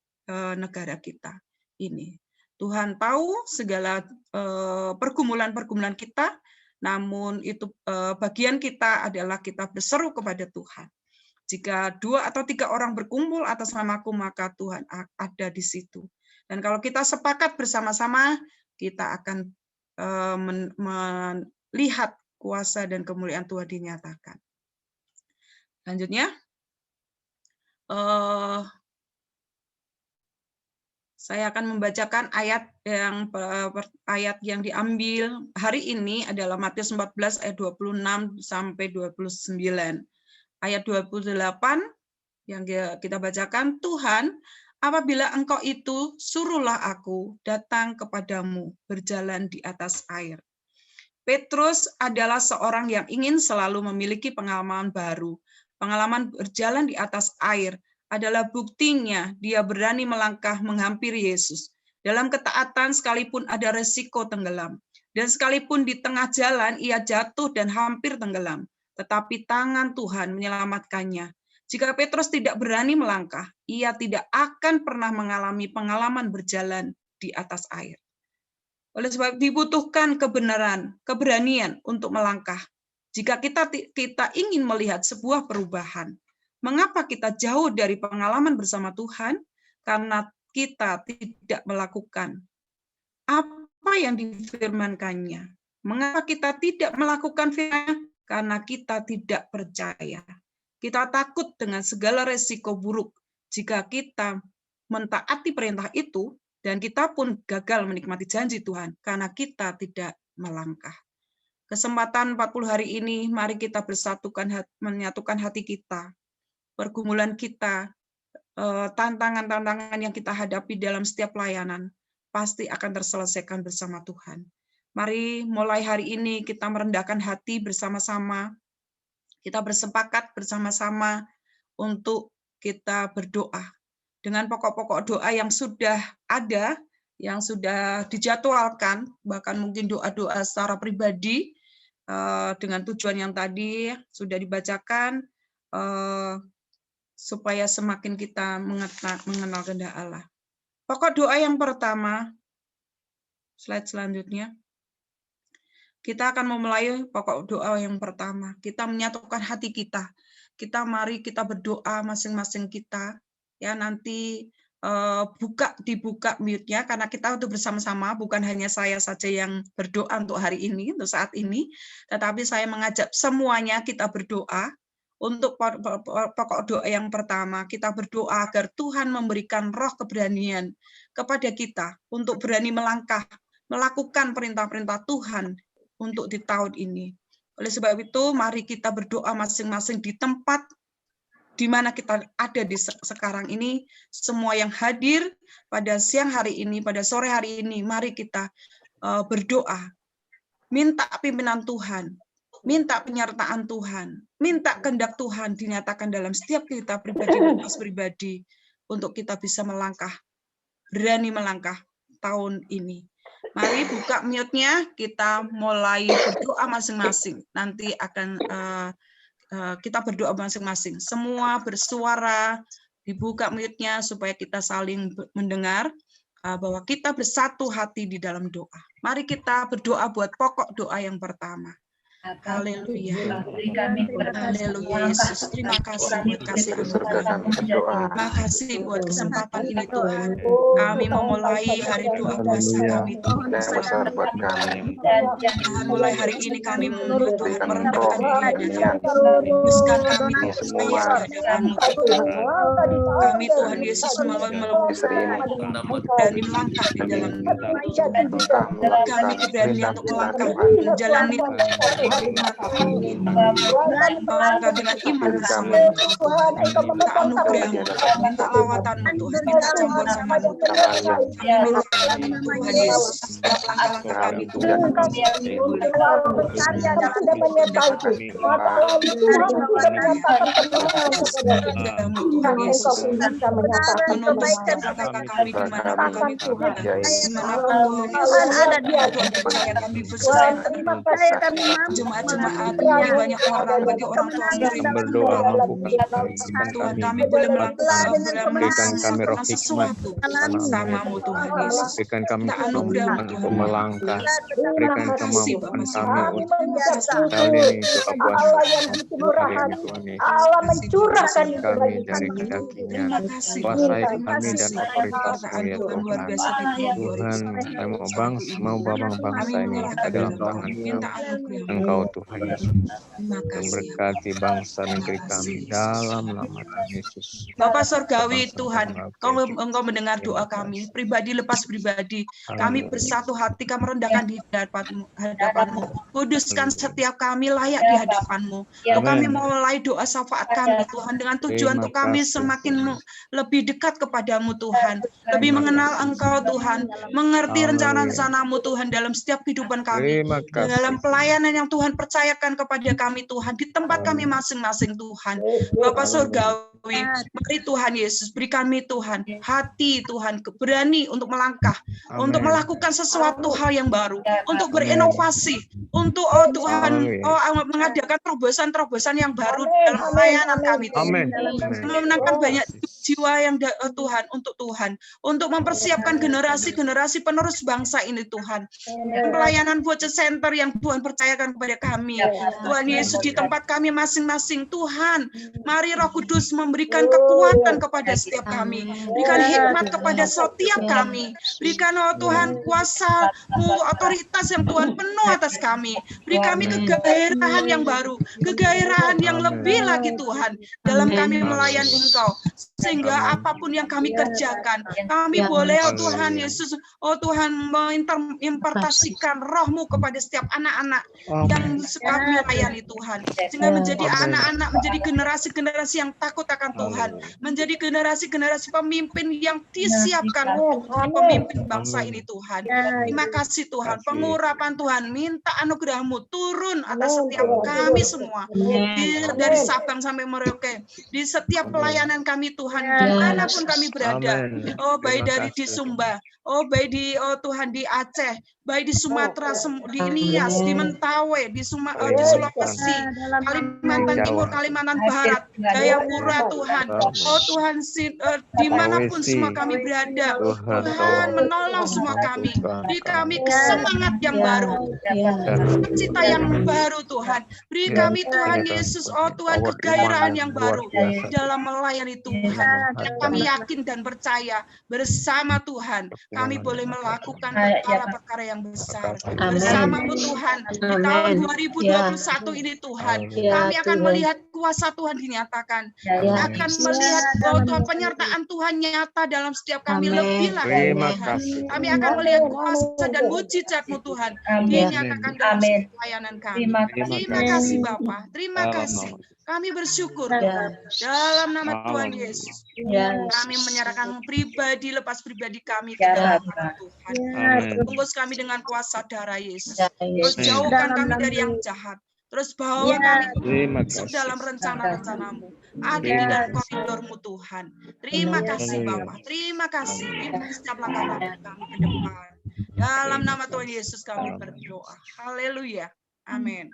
negara kita ini. Tuhan tahu segala pergumulan-pergumulan kita, namun itu bagian kita adalah kita berseru kepada Tuhan. Jika 2 atau 3 orang berkumpul atas namaku, maka Tuhan ada di situ. Dan kalau kita sepakat bersama-sama, kita akan melihat kuasa dan kemuliaan Tuhan dinyatakan. Selanjutnya, saya akan membacakan ayat yang diambil hari ini adalah Matius 14 ayat 26 sampai 29. Ayat 28 yang kita bacakan, Tuhan, apabila engkau itu, suruhlah aku datang kepadamu berjalan di atas air. Petrus adalah seorang yang ingin selalu memiliki pengalaman baru. Pengalaman berjalan di atas air adalah buktinya dia berani melangkah menghampiri Yesus. Dalam ketaatan sekalipun ada resiko tenggelam. Dan sekalipun di tengah jalan ia jatuh dan hampir tenggelam. Tetapi tangan Tuhan menyelamatkannya. Jika Petrus tidak berani melangkah, ia tidak akan pernah mengalami pengalaman berjalan di atas air. Oleh sebab dibutuhkan keberanian untuk melangkah. Jika kita ingin melihat sebuah perubahan, mengapa kita jauh dari pengalaman bersama Tuhan? Karena kita tidak melakukan apa yang difirmankannya. Mengapa kita tidak melakukan firman? Karena kita tidak percaya. Kita takut dengan segala resiko buruk jika kita mentaati perintah itu, dan kita pun gagal menikmati janji Tuhan karena kita tidak melangkah. Kesempatan 40 hari ini, mari kita menyatukan hati kita, pergumulan kita, tantangan-tantangan yang kita hadapi dalam setiap pelayanan, pasti akan terselesaikan bersama Tuhan. Mari mulai hari ini kita merendahkan hati bersama-sama, kita bersepakat bersama-sama untuk kita berdoa dengan pokok-pokok doa yang sudah ada, yang sudah dijadwalkan, bahkan mungkin doa-doa secara pribadi dengan tujuan yang tadi sudah dibacakan, supaya semakin kita mengenal kehendak Allah. Pokok doa yang pertama, slide selanjutnya. Kita akan memulai pokok doa yang pertama. Kita menyatukan hati kita. Mari kita berdoa masing-masing kita. Ya, nanti dibuka mute-nya karena kita untuk bersama-sama, bukan hanya saya saja yang berdoa untuk hari ini, untuk saat ini, tetapi saya mengajak semuanya kita berdoa. Untuk pokok doa yang pertama, kita berdoa agar Tuhan memberikan roh keberanian kepada kita untuk berani melangkah, melakukan perintah-perintah Tuhan untuk di tahun ini. Oleh sebab itu, mari kita berdoa masing-masing di tempat di mana kita ada di sekarang ini. Semua yang hadir pada siang hari ini, pada sore hari ini, mari kita berdoa. Minta pimpinan Tuhan, minta penyertaan Tuhan, minta kehendak Tuhan dinyatakan dalam setiap kita pribadi untuk kita bisa melangkah, berani melangkah tahun ini. Mari buka mute-nya, kita mulai berdoa masing-masing. Nanti akan kita berdoa masing-masing. Semua bersuara, dibuka mute-nya supaya kita saling mendengar bahwa kita bersatu hati di dalam doa. Mari kita berdoa buat pokok doa yang pertama. Haleluya. Haleluya Yesus. Terima kasih buat kasih anugerah. Terima kasih buat kesempatan ini Tuhan. Kami memulai hari doa puasa kami Tuhan. Buat kami. Mulai hari ini kami merendahkan diri dan kuduskan kami supaya kehadiran-Mu. Kami Tuhan Yesus berani melangkah di dalam kami keberanian untuk melangkah menjalani melangkah dengan iman bersama minta anugerah-Mu, minta lawatan-Mu Tuhan, minta campur sama-Mu Tuhan. Tuhan Yesus, langkah-langkah kami Tuhan, Tuhan Yesus, menuntaskan langkah kami dimanapun kami berada, dimanapun Tuhan ada di percaya kami bersama jemaat-jemaat, bagi banyak orang, bagi orang tua sendiri berdoa Tuhan, kami boleh berikan kami roh sesuatu bersama-Mu Tuhan Yesus. berikan kami kemampuan untuk melangkah, berikan kemampuan kami untuk kali ini buka puasa hari ini Tuhan Yesus. Allah mencurahkan Kami dari kedakinya, kuasai kami dan otoritasmu ya Tuhan. Tuhan, mau bangsa ini ke dalam tangan Engkau Tuhan Yesus. Memberkati bangsa negeri kami dalam nama Tuhan Yesus. Bapak Surgawi Tuhan, Engkau mendengar doa kami, pribadi lepas pribadi. Kami bersatu hati, kami merendahkan di hadapan-Mu. Kuduskan setiap kami layak di hadapan-Mu. Kami mulai doa syafaat kami Tuhan, dengan tujuan untuk kami semakin lebih dekat kepadamu Tuhan, lebih mengenal Engkau Tuhan, mengerti rencana-rencana-Mu Tuhan dalam setiap kehidupan kami, dalam pelayanan yang Tuhan percayakan kepada kami Tuhan, di tempat kami masing-masing Tuhan. Bapak Surgawi, mari Tuhan Yesus, beri kami Tuhan hati Tuhan, berani untuk melangkah, untuk melakukan sesuatu hal yang baru, untuk berinovasi, untuk Tuhan mengadakan terobosan-terobosan yang baru dalam pelayanan kami Tuhan. Memenangkan banyak jiwa yang Tuhan, untuk mempersiapkan generasi-generasi penerus bangsa ini Tuhan. Dan pelayanan Voice Center yang Tuhan percayakan kepada kepada kami. Tuhan Yesus, di tempat kami masing-masing, Tuhan, mari Roh Kudus memberikan kekuatan kepada setiap kami. Berikan hikmat kepada setiap kami. Berikan, oh Tuhan, kuasa-Mu, otoritas yang Tuhan penuh atas kami. Beri kami kegairahan yang baru, kegairahan yang lebih lagi Tuhan, dalam kami melayani Engkau. Sehingga apapun yang kami kerjakan, kami boleh, oh Tuhan Yesus, oh Tuhan, mengimpartasikan Roh-Mu kepada setiap anak-anak yang suka melayani Tuhan. Sehingga menjadi anak-anak, menjadi generasi-generasi yang takut akan Tuhan. Menjadi generasi-generasi pemimpin yang disiapkan untuk pemimpin bangsa ini Tuhan. Terima kasih Tuhan, pengurapan Tuhan, minta anugerah-Mu turun atas setiap kami semua. Dari Sabang sampai Merauke, di setiap pelayanan kami Tuhan, dimanapun kami berada. Oh, baik dari di Sumba, oh baik di, oh Tuhan, di Aceh, baik di Sumatera, di Nias, di Mentawai, di Sulawesi, Kalimantan Timur, Kalimantan Barat, Jayapura Tuhan. Oh Tuhan, dimanapun semua kami berada, Tuhan menolong semua kami. Beri kami semangat yang baru, cita yang baru Tuhan. Beri kami Tuhan Yesus, oh Tuhan, kegairahan yang baru dalam melayani Tuhan. Kami yakin dan percaya bersama Tuhan kami boleh melakukan perkara-perkara yang besar. Bersama-Mu Tuhan, di tahun 2021 ini Tuhan, kami akan melihat kuasa Tuhan dinyatakan. Kami akan melihat bahwa Tuhan, penyertaan Tuhan nyata dalam setiap kami lebih lagi Tuhan. Kami akan melihat kuasa dan mujizat-Mu Tuhan dinyatakan dalam setiap pelayanan kami. Terima kasih Bapa, terima kasih. Kami bersyukur dalam nama Tuhan Yesus. Kami menyerahkan pribadi, lepas pribadi kami ke dalam Tuhan. Bungkus kami dengan kuasa darah Yesus. Terus jauhkan kami dari yang jahat. Terus bawa kami masuk dalam rencana-rencana-Mu. Ada di dalam koridor-Mu Tuhan. Terima kasih Bapak. Terima kasih. Pimpin setiap langkah-langkah kami ke depan. Dalam nama Tuhan Yesus kami berdoa. Haleluya. Amin.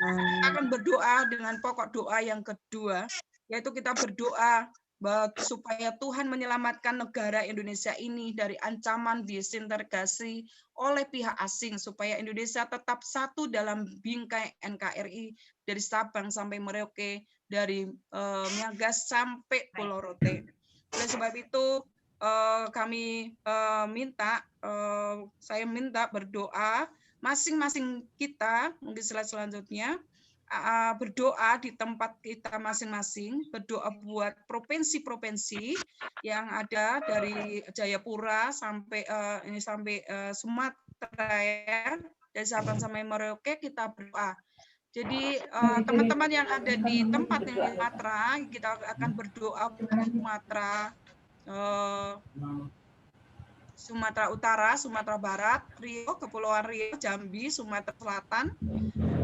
Kita akan berdoa dengan pokok doa yang kedua, yaitu kita berdoa supaya Tuhan menyelamatkan negara Indonesia ini dari ancaman disintegrasi oleh pihak asing, supaya Indonesia tetap satu dalam bingkai NKRI dari Sabang sampai Merauke, dari Miangas sampai Pulau Rote. Oleh sebab itu kami saya minta berdoa masing-masing kita, mungkin selanjutnya berdoa di tempat kita masing-masing, berdoa buat provinsi-provinsi yang ada dari Jayapura sampai Sumatera ya, dari Sabang sampai Merauke kita berdoa. Jadi teman-teman yang ada di tempat yang Sumatera, kita akan berdoa buat Sumatera Utara, Sumatera Barat, Riau, Kepulauan Riau, Jambi, Sumatera Selatan,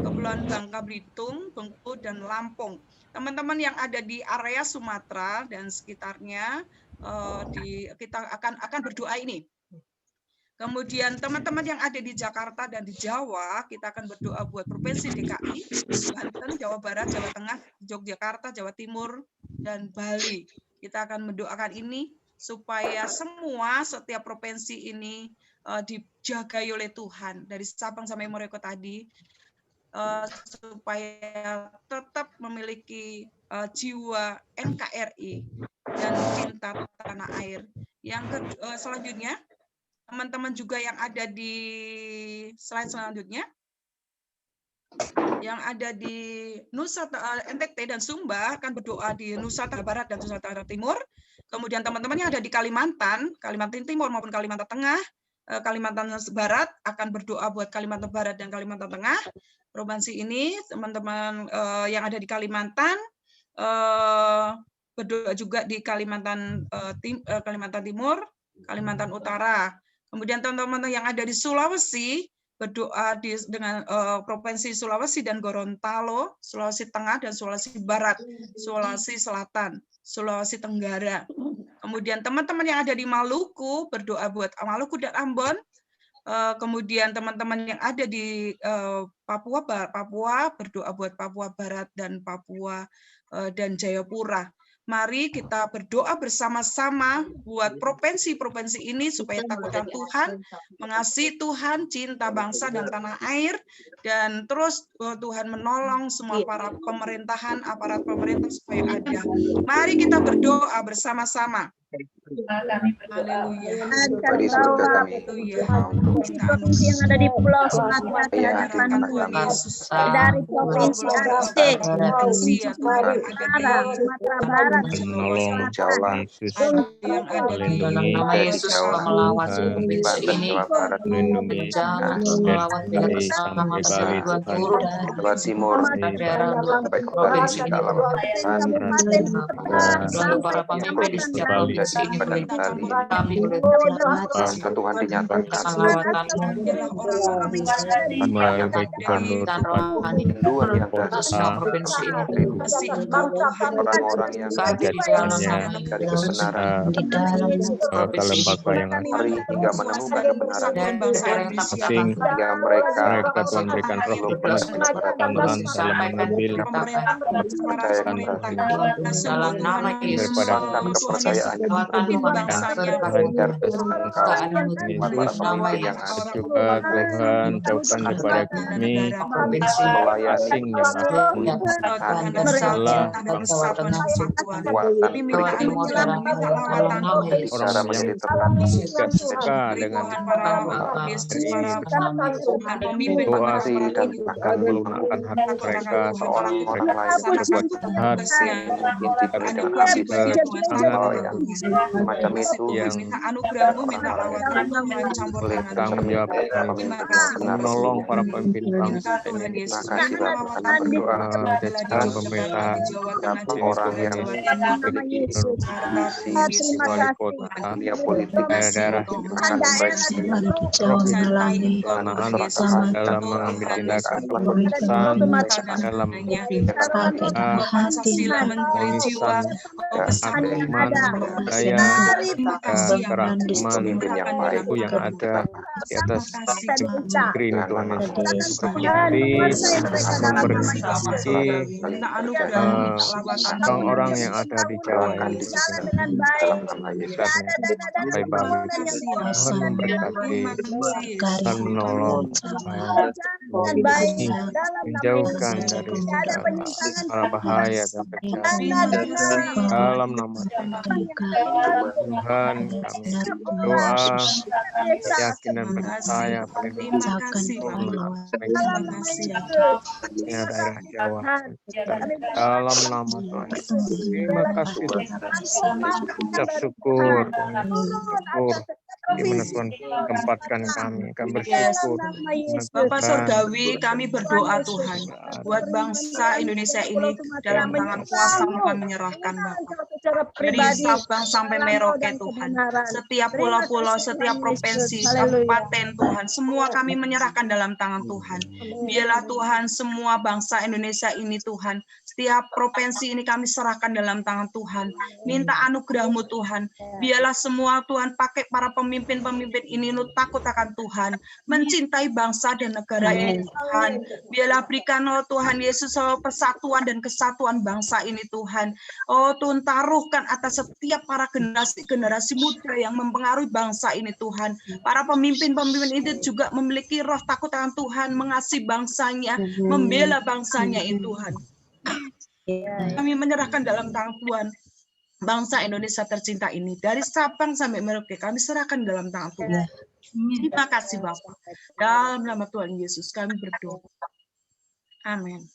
Kepulauan Bangka Belitung, Bengkulu, dan Lampung. Teman-teman yang ada di area Sumatera dan sekitarnya, kita akan berdoa ini. Kemudian teman-teman yang ada di Jakarta dan di Jawa, kita akan berdoa buat Provinsi DKI, Banten, Jawa Barat, Jawa Tengah, Yogyakarta, Jawa Timur, dan Bali. Kita akan mendoakan ini supaya setiap provinsi ini dijagai oleh Tuhan, dari Sabang sampai Merauke tadi, supaya tetap memiliki jiwa NKRI dan cinta tanah air. Yang selanjutnya, teman-teman juga yang ada di slide selanjutnya, yang ada di NTT dan Sumba akan berdoa di Nusa Tenggara Barat dan Nusa Tenggara Timur. Kemudian teman-teman yang ada di Kalimantan Timur maupun Kalimantan Tengah, Kalimantan Barat akan berdoa buat Kalimantan Barat dan Kalimantan Tengah. Provinsi ini teman-teman yang ada di Kalimantan berdoa juga di Kalimantan Timur, Kalimantan Utara. Kemudian teman-teman yang ada di Sulawesi berdoa dengan Provinsi Sulawesi dan Gorontalo, Sulawesi Tengah dan Sulawesi Barat, Sulawesi Selatan, Sulawesi Tenggara. Kemudian teman-teman yang ada di Maluku berdoa buat Maluku dan Ambon. Kemudian teman-teman yang ada di Papua berdoa buat Papua Barat dan Papua dan Jayapura. Mari kita berdoa bersama-sama buat provinsi-provinsi ini supaya takut akan Tuhan, mengasihi Tuhan, cinta bangsa dan tanah air, dan terus Tuhan menolong semua para pemerintahan, aparat pemerintah supaya ada. Mari kita berdoa bersama-sama. Haleluya. Di surga kami provinsi yang ada di Pulau Sumatera Tuhan Yesus dari provinsi Aceh, Sumatera Barat, menolong Jalan yang ada di melindungi nama Yesus melawat provinsi ini, melindungi dari sampai Bali Tuhan, Jawa Timur daerah sampai ke provinsi Bali ini. dalam Lalu para pemimpin di setiap provinsi ini boleh kami boleh ke Tuhan dinyatakan mulai baik gubernur rohani rinduan yang untuk semua provinsi ini. orang-orang yang dari kebenaran ke lembaga yang hari hingga menemukan kebenaran asing, hingga mereka Tuhan berikan roh ketambahan dalam mengambil kepercayaan Dalam nama Yesus, daripada kepercayaan agar Engkau para pemimpin yang ada juga Tuhan jauhkan daripada kami melayani asing yang secara menjadi terang tidak suka dengan doa dan akan menggunakan hati mereka orang-orang lain berbuat jahat intimidasi dengan api yang semacam itu yang boleh tanggung jawab menolong para pemimpin bangsa ini. Terima kasih Bapak, karena berdoa jajaran pemerintahan orang yang visi wali kota dunia politik daerah akan baik dalam mengambil tindakan keputusan dalam pengisian kehakiman budaya keragaman itu yang ada di atas negeri ini Tuhan Yesus. Memberkati orang-orang yang ada di Jawa ini dalam nama Yesus. sampai Bali. Tuhan memberkati, Tuhan menolong, menjauhkan dari para bahaya dan bencana. Dalam nama Tuhan kami doa, yakin dan percaya pada daerah Jawa. Dalam nama Tuhan, terima kasih. Ucap syukur, di mana Tuhan tempatkan kami bersyukur. Bapak Surgawi, kami berdoa Tuhan buat bangsa Indonesia ini dalam tangan kuasa kami menyerahkan Bapak. Dari Sabang sampai Merauke Tuhan, setiap pulau-pulau, setiap provinsi, kabupaten Tuhan, semua kami menyerahkan dalam tangan Tuhan. Biarlah Tuhan semua bangsa Indonesia ini Tuhan, setiap provinsi ini kami serahkan dalam tangan Tuhan. Minta anugerah-Mu Tuhan. Biarlah semua Tuhan pakai para pemimpin-pemimpin ini takut akan Tuhan, mencintai bangsa dan negara ini Tuhan. Biarlah berikan Tuhan Yesus persatuan dan kesatuan bangsa ini Tuhan. Oh Tuhan, taruhkan atas setiap para generasi muda yang mempengaruhi bangsa ini Tuhan. Para pemimpin-pemimpin itu juga memiliki roh takut akan Tuhan, mengasihi bangsanya, membela bangsanya ini Tuhan. Kami menyerahkan dalam tangan Tuhan bangsa Indonesia tercinta ini, dari Sabang sampai Merauke, kami serahkan dalam tangan Tuhan. Terima kasih Bapak. Dalam nama Tuhan Yesus kami berdoa. Amin.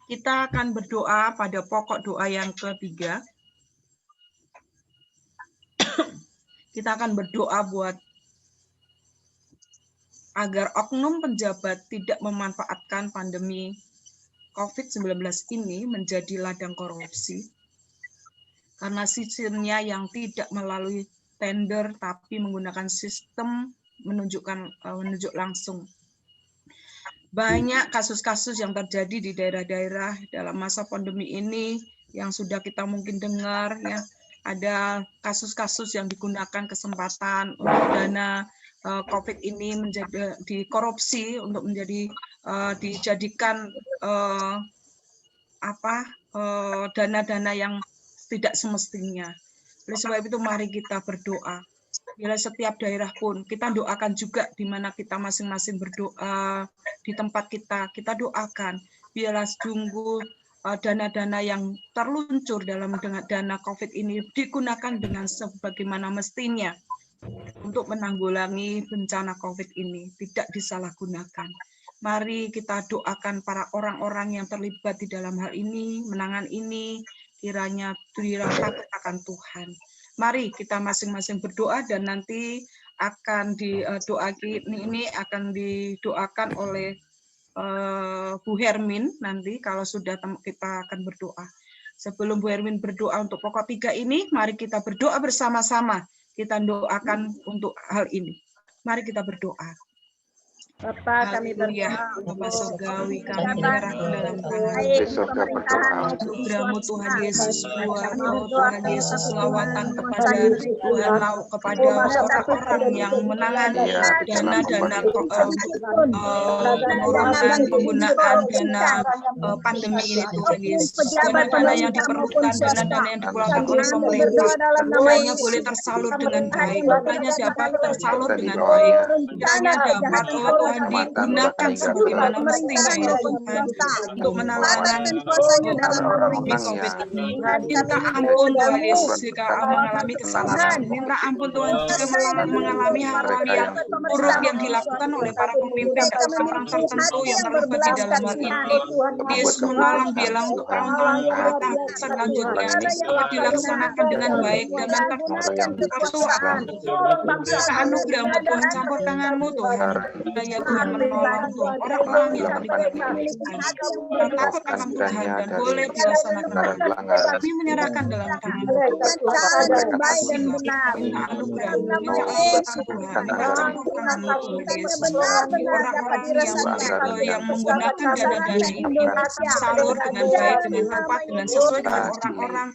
Kita akan berdoa pada pokok doa yang ketiga. Kita akan berdoa buat agar oknum pejabat tidak memanfaatkan pandemi COVID-19 ini menjadi ladang korupsi, karena sistemnya yang tidak melalui tender tapi menggunakan sistem menunjuk langsung. Banyak kasus-kasus yang terjadi di daerah-daerah dalam masa pandemi ini yang sudah kita mungkin dengar ya. Ada kasus-kasus yang digunakan kesempatan untuk dana COVID ini menjadi dikorupsi untuk menjadi dijadikan dana-dana yang tidak semestinya. Oleh sebab itu mari kita berdoa. Bila setiap daerah pun kita doakan juga di mana kita masing-masing berdoa di tempat kita doakan. Biarlah sungguh dana-dana yang terluncur dalam dana COVID ini digunakan dengan sebagaimana mestinya untuk menanggulangi bencana COVID ini, tidak disalahgunakan. Mari kita doakan para orang-orang yang terlibat di dalam hal ini, menangan ini, kiranya dirahmati akan Tuhan. Mari kita masing-masing berdoa dan nanti akan akan didoakan oleh Bu Hermin nanti kalau sudah kita akan berdoa. Sebelum Bu Hermin berdoa untuk pokok 3 ini, mari kita berdoa bersama-sama. Kita doakan untuk hal ini. Mari kita berdoa. Bapa, kami berdoa Bapa surgawi, kami menyerahkan dalam tangan Di surga berdoa. anugerah-Mu Tuhan Yesus, buat Tuhan Yesus selawatan kepada Tuhan lauk kepada orang-orang yang menangani dana-dana pengurangan penggunaan dana pandemi ini Tuhan Yesus. Dana-dana yang diperlukan, dana-dana yang dikeluarkan oleh pemerintah, kiranya boleh tersalur dengan baik, kiranya dapat tersalur dengan baik, kiranya dapat Tuhan digunakan sebagaimana mestinya ya Tuhan untuk menangani COVID ini. Minta ampun Tuhan Yesus jika mengalami kesalahan. Minta ampun Tuhan jika mengalami hal-hal yang buruk yang dilakukan oleh para pemimpin dan orang-orang tertentu yang terlibat di dalam hal ini. Yesus menolong bilang untuk tahun-tahun selanjutnya dapat dilaksanakan dengan baik dan tertuakan. Anugerah-Mu Tuhan, campur tangan-Mu Tuhan. Ya Tuhan menolong Tuhan orang-orang yang terlibat di dalam takut akan Tuhan dan boleh dilaksanakan. Kami menyerahkan dalam tangan-Mu. Terima kasih minta anugerah-Mu, minta kekuatan Tuhan, minta campur tangan-Mu Tuhan Yesus. Orang-orang yang menggunakan dana-dana ini salur dengan baik, dengan tepat, dengan sesuai dengan orang-orang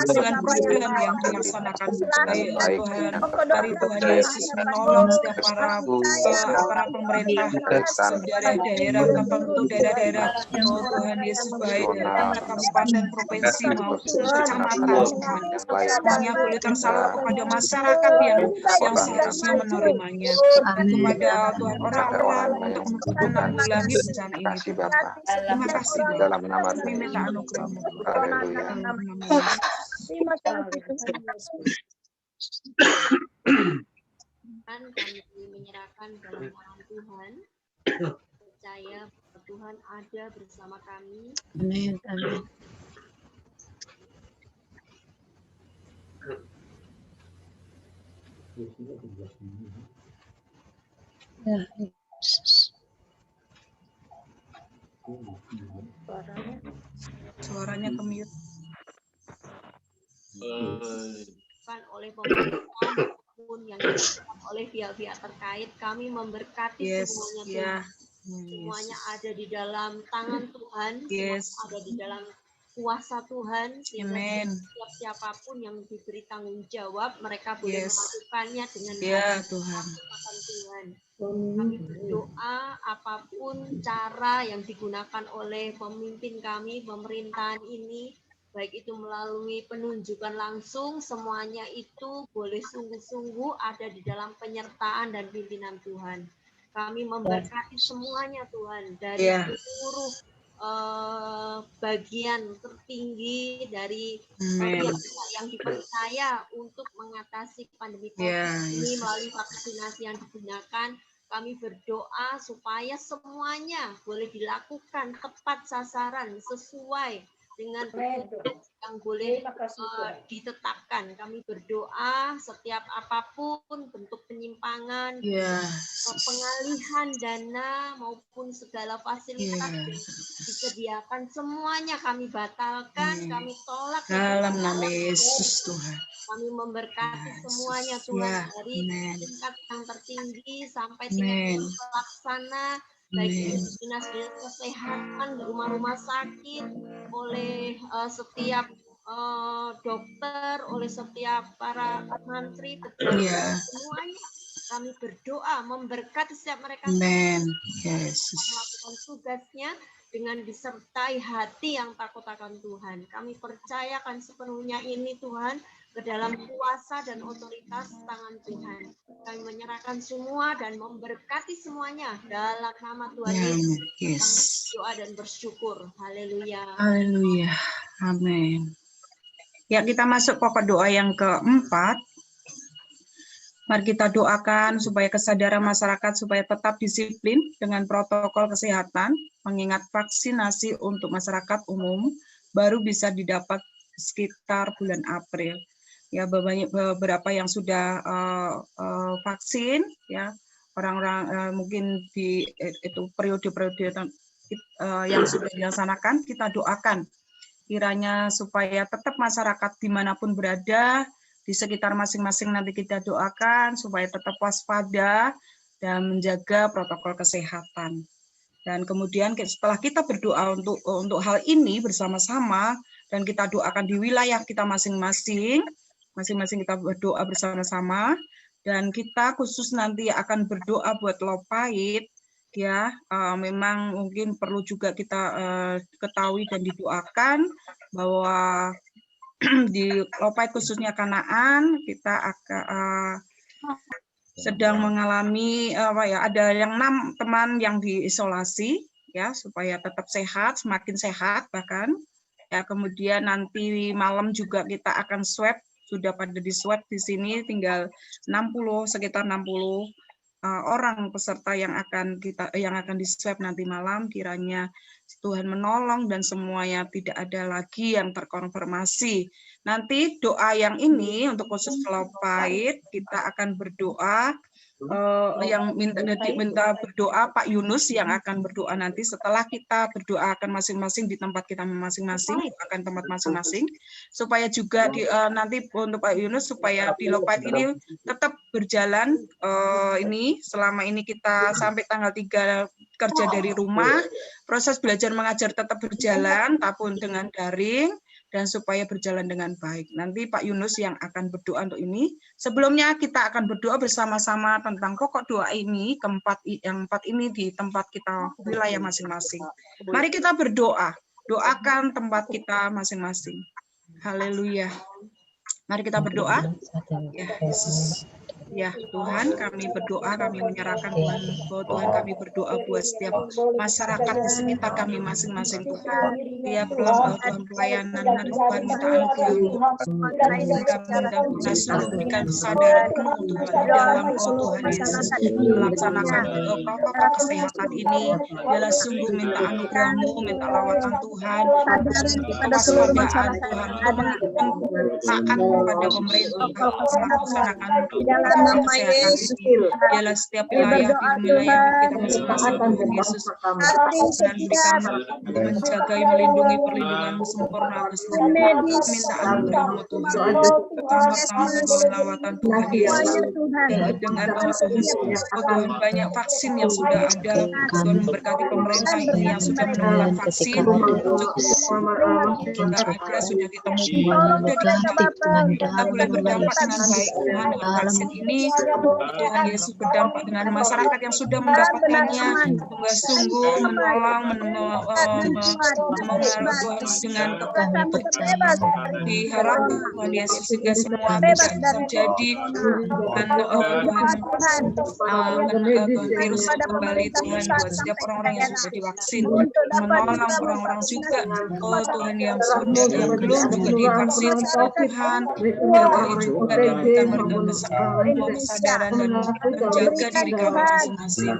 dengan program yang dilaksanakan baik Tuhan. Dari Tuhan Yesus menolong setiap para pemerintah daerah-daerah tertentu, daerah-daerah Tuhan Yesus baik kabupaten, provinsi maupun kecamatan semuanya boleh tersalur kepada masyarakat yang seharusnya menerimanya, kepada Tuhan orang-orang untuk menanggulangi bencana ini. Terima kasih Dalam nama kami minta anugerah-Mu. Terima kasih Tuhan Yesus. Kami menyerahkan dalam tangan Tuhan, percaya bahwa Tuhan ada bersama kami. Amin. Amin. Ya, Yesus. Suaranya ke mute. Oleh pemerintah pun yang dilakukan oleh pihak-pihak terkait, kami memberkati semuanya Tuhan. Semuanya ada di dalam tangan Tuhan, ada di dalam kuasa Tuhan, sehingga siapapun yang diberi tanggung jawab, mereka boleh melakukannya dengan baik. Tuhan. Kami berdoa apapun cara yang digunakan oleh pemimpin kami, pemerintahan ini, baik itu melalui penunjukan langsung, semuanya itu boleh sungguh-sungguh ada di dalam penyertaan dan pimpinan Tuhan. Kami memberkati semuanya Tuhan, dari seluruh bagian tertinggi dari pihak yang dipercaya untuk mengatasi pandemi COVID ini melalui vaksinasi yang digunakan. Kami berdoa supaya semuanya boleh dilakukan tepat sasaran sesuai dengan yang boleh ditetapkan. Kami berdoa setiap apapun bentuk penyimpangan, pengalihan dana maupun segala fasilitas yang disediakan, semuanya kami batalkan, kami tolak dalam nama Yesus Tuhan. Kami memberkati semuanya Tuhan, dari tingkat yang tertinggi sampai tingkat pelaksana, baik dinas-dinas kesehatan, rumah-rumah sakit, oleh setiap dokter, oleh setiap para mantri, pejabat, semuanya kami berdoa memberkati setiap mereka melakukan tugasnya dengan disertai hati yang takut akan Tuhan. Kami percayakan sepenuhnya ini Tuhan ke dalam kuasa dan otoritas tangan Tuhan. Kami menyerahkan semua dan memberkati semuanya dalam nama Tuhan Yesus. Doa dan bersyukur. Haleluya. Haleluya. Amin. Ya, kita masuk pokok doa yang keempat. Mari kita doakan supaya kesadaran masyarakat supaya tetap disiplin dengan protokol kesehatan, mengingat vaksinasi untuk masyarakat umum baru bisa didapat sekitar bulan April. Ya, beberapa yang sudah vaksin, ya orang-orang mungkin di itu periode-periode yang sudah dilaksanakan, kita doakan kiranya supaya tetap masyarakat dimanapun berada di sekitar masing-masing nanti kita doakan supaya tetap waspada dan menjaga protokol kesehatan. Dan kemudian setelah kita berdoa untuk hal ini bersama-sama dan kita doakan di wilayah kita masing-masing kita berdoa bersama-sama dan kita khusus nanti akan berdoa buat Lopait ya. Memang mungkin perlu juga kita ketahui dan didoakan bahwa di Lopait khususnya Kanaan kita akan sedang mengalami ada yang 6 teman yang diisolasi ya supaya tetap sehat, semakin sehat bahkan ya. Kemudian nanti malam juga kita akan swab, sudah pada di swab di sini tinggal sekitar 60 orang peserta yang akan di swab nanti malam. Kiranya Tuhan menolong dan semuanya tidak ada lagi yang terkonfirmasi. Nanti doa yang ini untuk khusus Lopait kita akan berdoa yang minta berdoa Pak Yunus yang akan berdoa nanti setelah kita berdoa akan masing-masing di tempat kita masing-masing, akan tempat masing-masing supaya juga nanti untuk Pak Yunus supaya di Lopait ini tetap berjalan ini selama ini kita sampai tanggal 3 kerja dari rumah, proses belajar mengajar tetap berjalan tapi dengan daring dan supaya berjalan dengan baik. Nanti Pak Yunus yang akan berdoa untuk ini. Sebelumnya kita akan berdoa bersama-sama tentang pokok doa ini, yang empat ini di tempat kita wilayah masing-masing. Mari kita berdoa, doakan tempat kita masing-masing. Haleluya. Mari kita berdoa. Ya, Yesus. Ya Tuhan, kami berdoa, kami menyerahkan Tuhan, Tuhan kami berdoa buat setiap masyarakat di sekitar kami masing-masing Tuhan. Tiap Tuhan pelayanan dari Tuhan minta anugerah-Mu. Kami berikan kesadaran penuh Tuhan di dalam Tuhan Yesus melaksanakan protokol kesehatan ini. Biarlah sungguh minta anugerah-Mu, minta lawatan Tuhan, kewaspadaan Tuhan untuk taat kepada pemerintah melaksanakan nama Yesus. Biarlah setiap wilayah di wilayah kita masing-masing Tuhan Yesus dan berikan menjaga, melindungi perlindungan sempurna keseluruhan. Minta anugerah-Mu Tuhan, pertama-tama lawatan Tuhan Yesus dengan Tuhan banyak vaksin yang sudah ada. Tuhan memberkati pemerintah ini yang sudah menemukan vaksin untuk kita ada sudah ditemukan kita boleh berdampak dengan baik Tuhan dengan vaksin ini. Tuhan Yesus berdampak dengan masyarakat yang sudah mendapatkannya. Sungguh menolong, dengan diharap Tuhan Yesus juga semua bisa terjadi dan virus kembali Tuhan buat setiap orang-orang yang sudah divaksin, menolong orang-orang juga Tuhan yang sudah yang belum juga divaksin Tuhan jagai juga dan kita kesadaran dan menjaga diri kami masing-masing.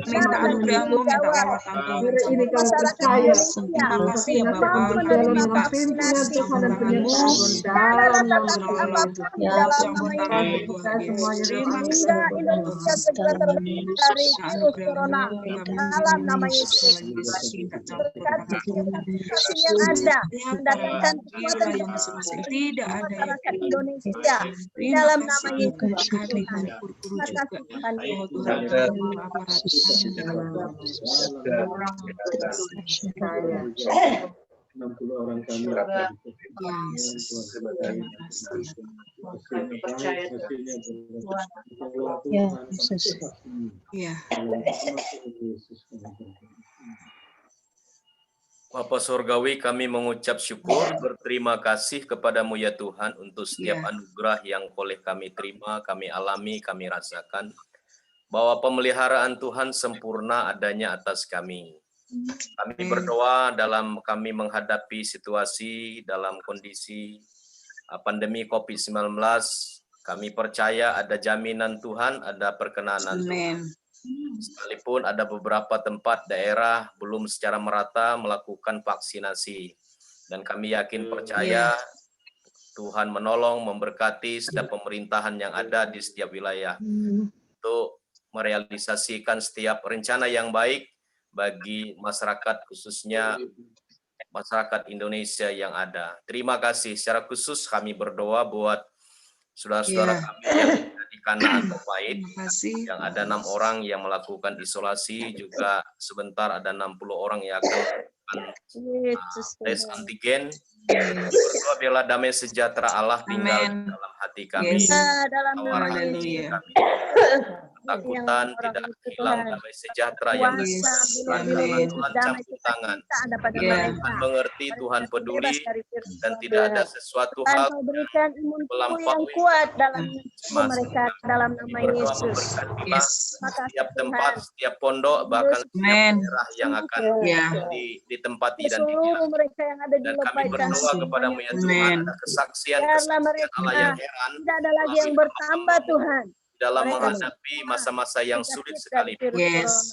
Minta anugerah-Mu, minta lawatan Tuhan. Terima kasih ya Bapa, kami minta tangan-Mu campur tangan Tuhan Yesus. Terima kasih dalam nama Yesus. Yang ada mendatangkan kekuatan tidak ada masyarakat Indonesia dalam nama Yesus. Ya, Bapa Surgawi, kami mengucap syukur, berterima kasih kepadamu ya Tuhan untuk setiap anugerah yang oleh kami terima, kami alami, kami rasakan. Bahwa pemeliharaan Tuhan sempurna adanya atas kami. Kami berdoa dalam kami menghadapi situasi dalam kondisi pandemi COVID-19. Kami percaya ada jaminan Tuhan, ada perkenanan Tuhan. Sekalipun ada beberapa tempat daerah belum secara merata melakukan vaksinasi. Dan kami yakin percaya Tuhan menolong, memberkati setiap pemerintahan yang ada di setiap wilayah. Untuk merealisasikan setiap rencana yang baik bagi masyarakat, khususnya masyarakat Indonesia yang ada. Terima kasih. Secara khusus kami berdoa buat saudara-saudara kami yang ada di Kanaan Pahit, yang ada 6 orang yang melakukan isolasi, juga sebentar ada 60 orang yang akan melakukan tes antigen. Berdoa biarlah damai sejahtera Allah tinggal di dalam hati kami. Haleluya. Ketakutan tidak hilang, damai sejahtera yang Tuhan campur tangan. Tuhan mengerti, Tuhan peduli, dan tidak ada sesuatu hal yang kuat dalam mereka dalam nama Yesus. Setiap tempat, setiap pondok, bahkan setiap daerah yang akan ditempati dan mereka yang ada di dan kami berdoa kepadamu ya Tuhan, ada kesaksian Allah yang heran. Tidak ada lagi yang bertambah Tuhan. Dalam menghadapi masa-masa yang sulit sekalipun,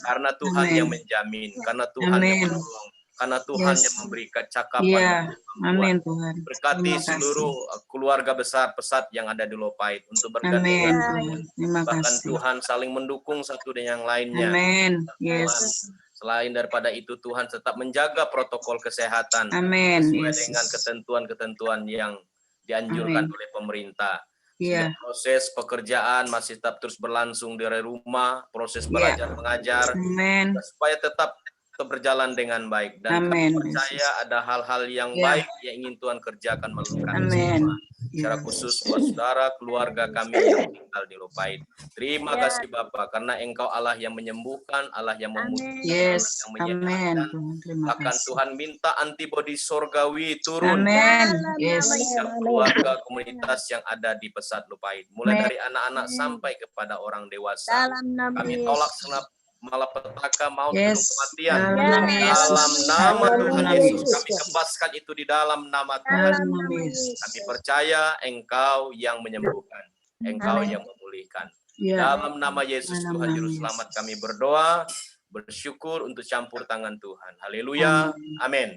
karena Tuhan yang menjamin, karena Tuhan yang menolong, karena Tuhan yang memberikan cakapan. Amin Tuhan. Berkati seluruh keluarga besar pesat yang ada di Lopait untuk bergandengan. Bahkan Tuhan saling mendukung satu dengan yang lainnya. Amin. Selain daripada itu, Tuhan tetap menjaga protokol kesehatan sesuai dengan ketentuan-ketentuan yang dianjurkan oleh pemerintah. Proses pekerjaan masih tetap terus berlangsung dari rumah, proses belajar mengajar, supaya tetap berjalan dengan baik. Dan kami percaya ada hal-hal yang baik yang ingin Tuhan kerjakan melalui kami semua. Secara khusus buat saudara, keluarga kami yang tinggal di Lopait. Terima kasih Bapa, karena Engkau Allah yang menyembuhkan, Allah yang memulihkan, yang menyehatkan. Bahkan Tuhan minta antibodi sorgawi turun. Setiap keluarga komunitas yang ada di Pesat Lopait, mulai dari anak-anak sampai kepada orang dewasa. Kami tolak senap malapetaka, maut, penuh kematian. Dalam nama Tuhan Yesus, kami kebaskan itu di dalam nama Tuhan. Kami percaya Engkau yang menyembuhkan, Engkau yang memulihkan. Dalam nama Yesus Tuhan Juru Selamat kami berdoa, bersyukur untuk campur tangan Tuhan. Haleluya. Amin.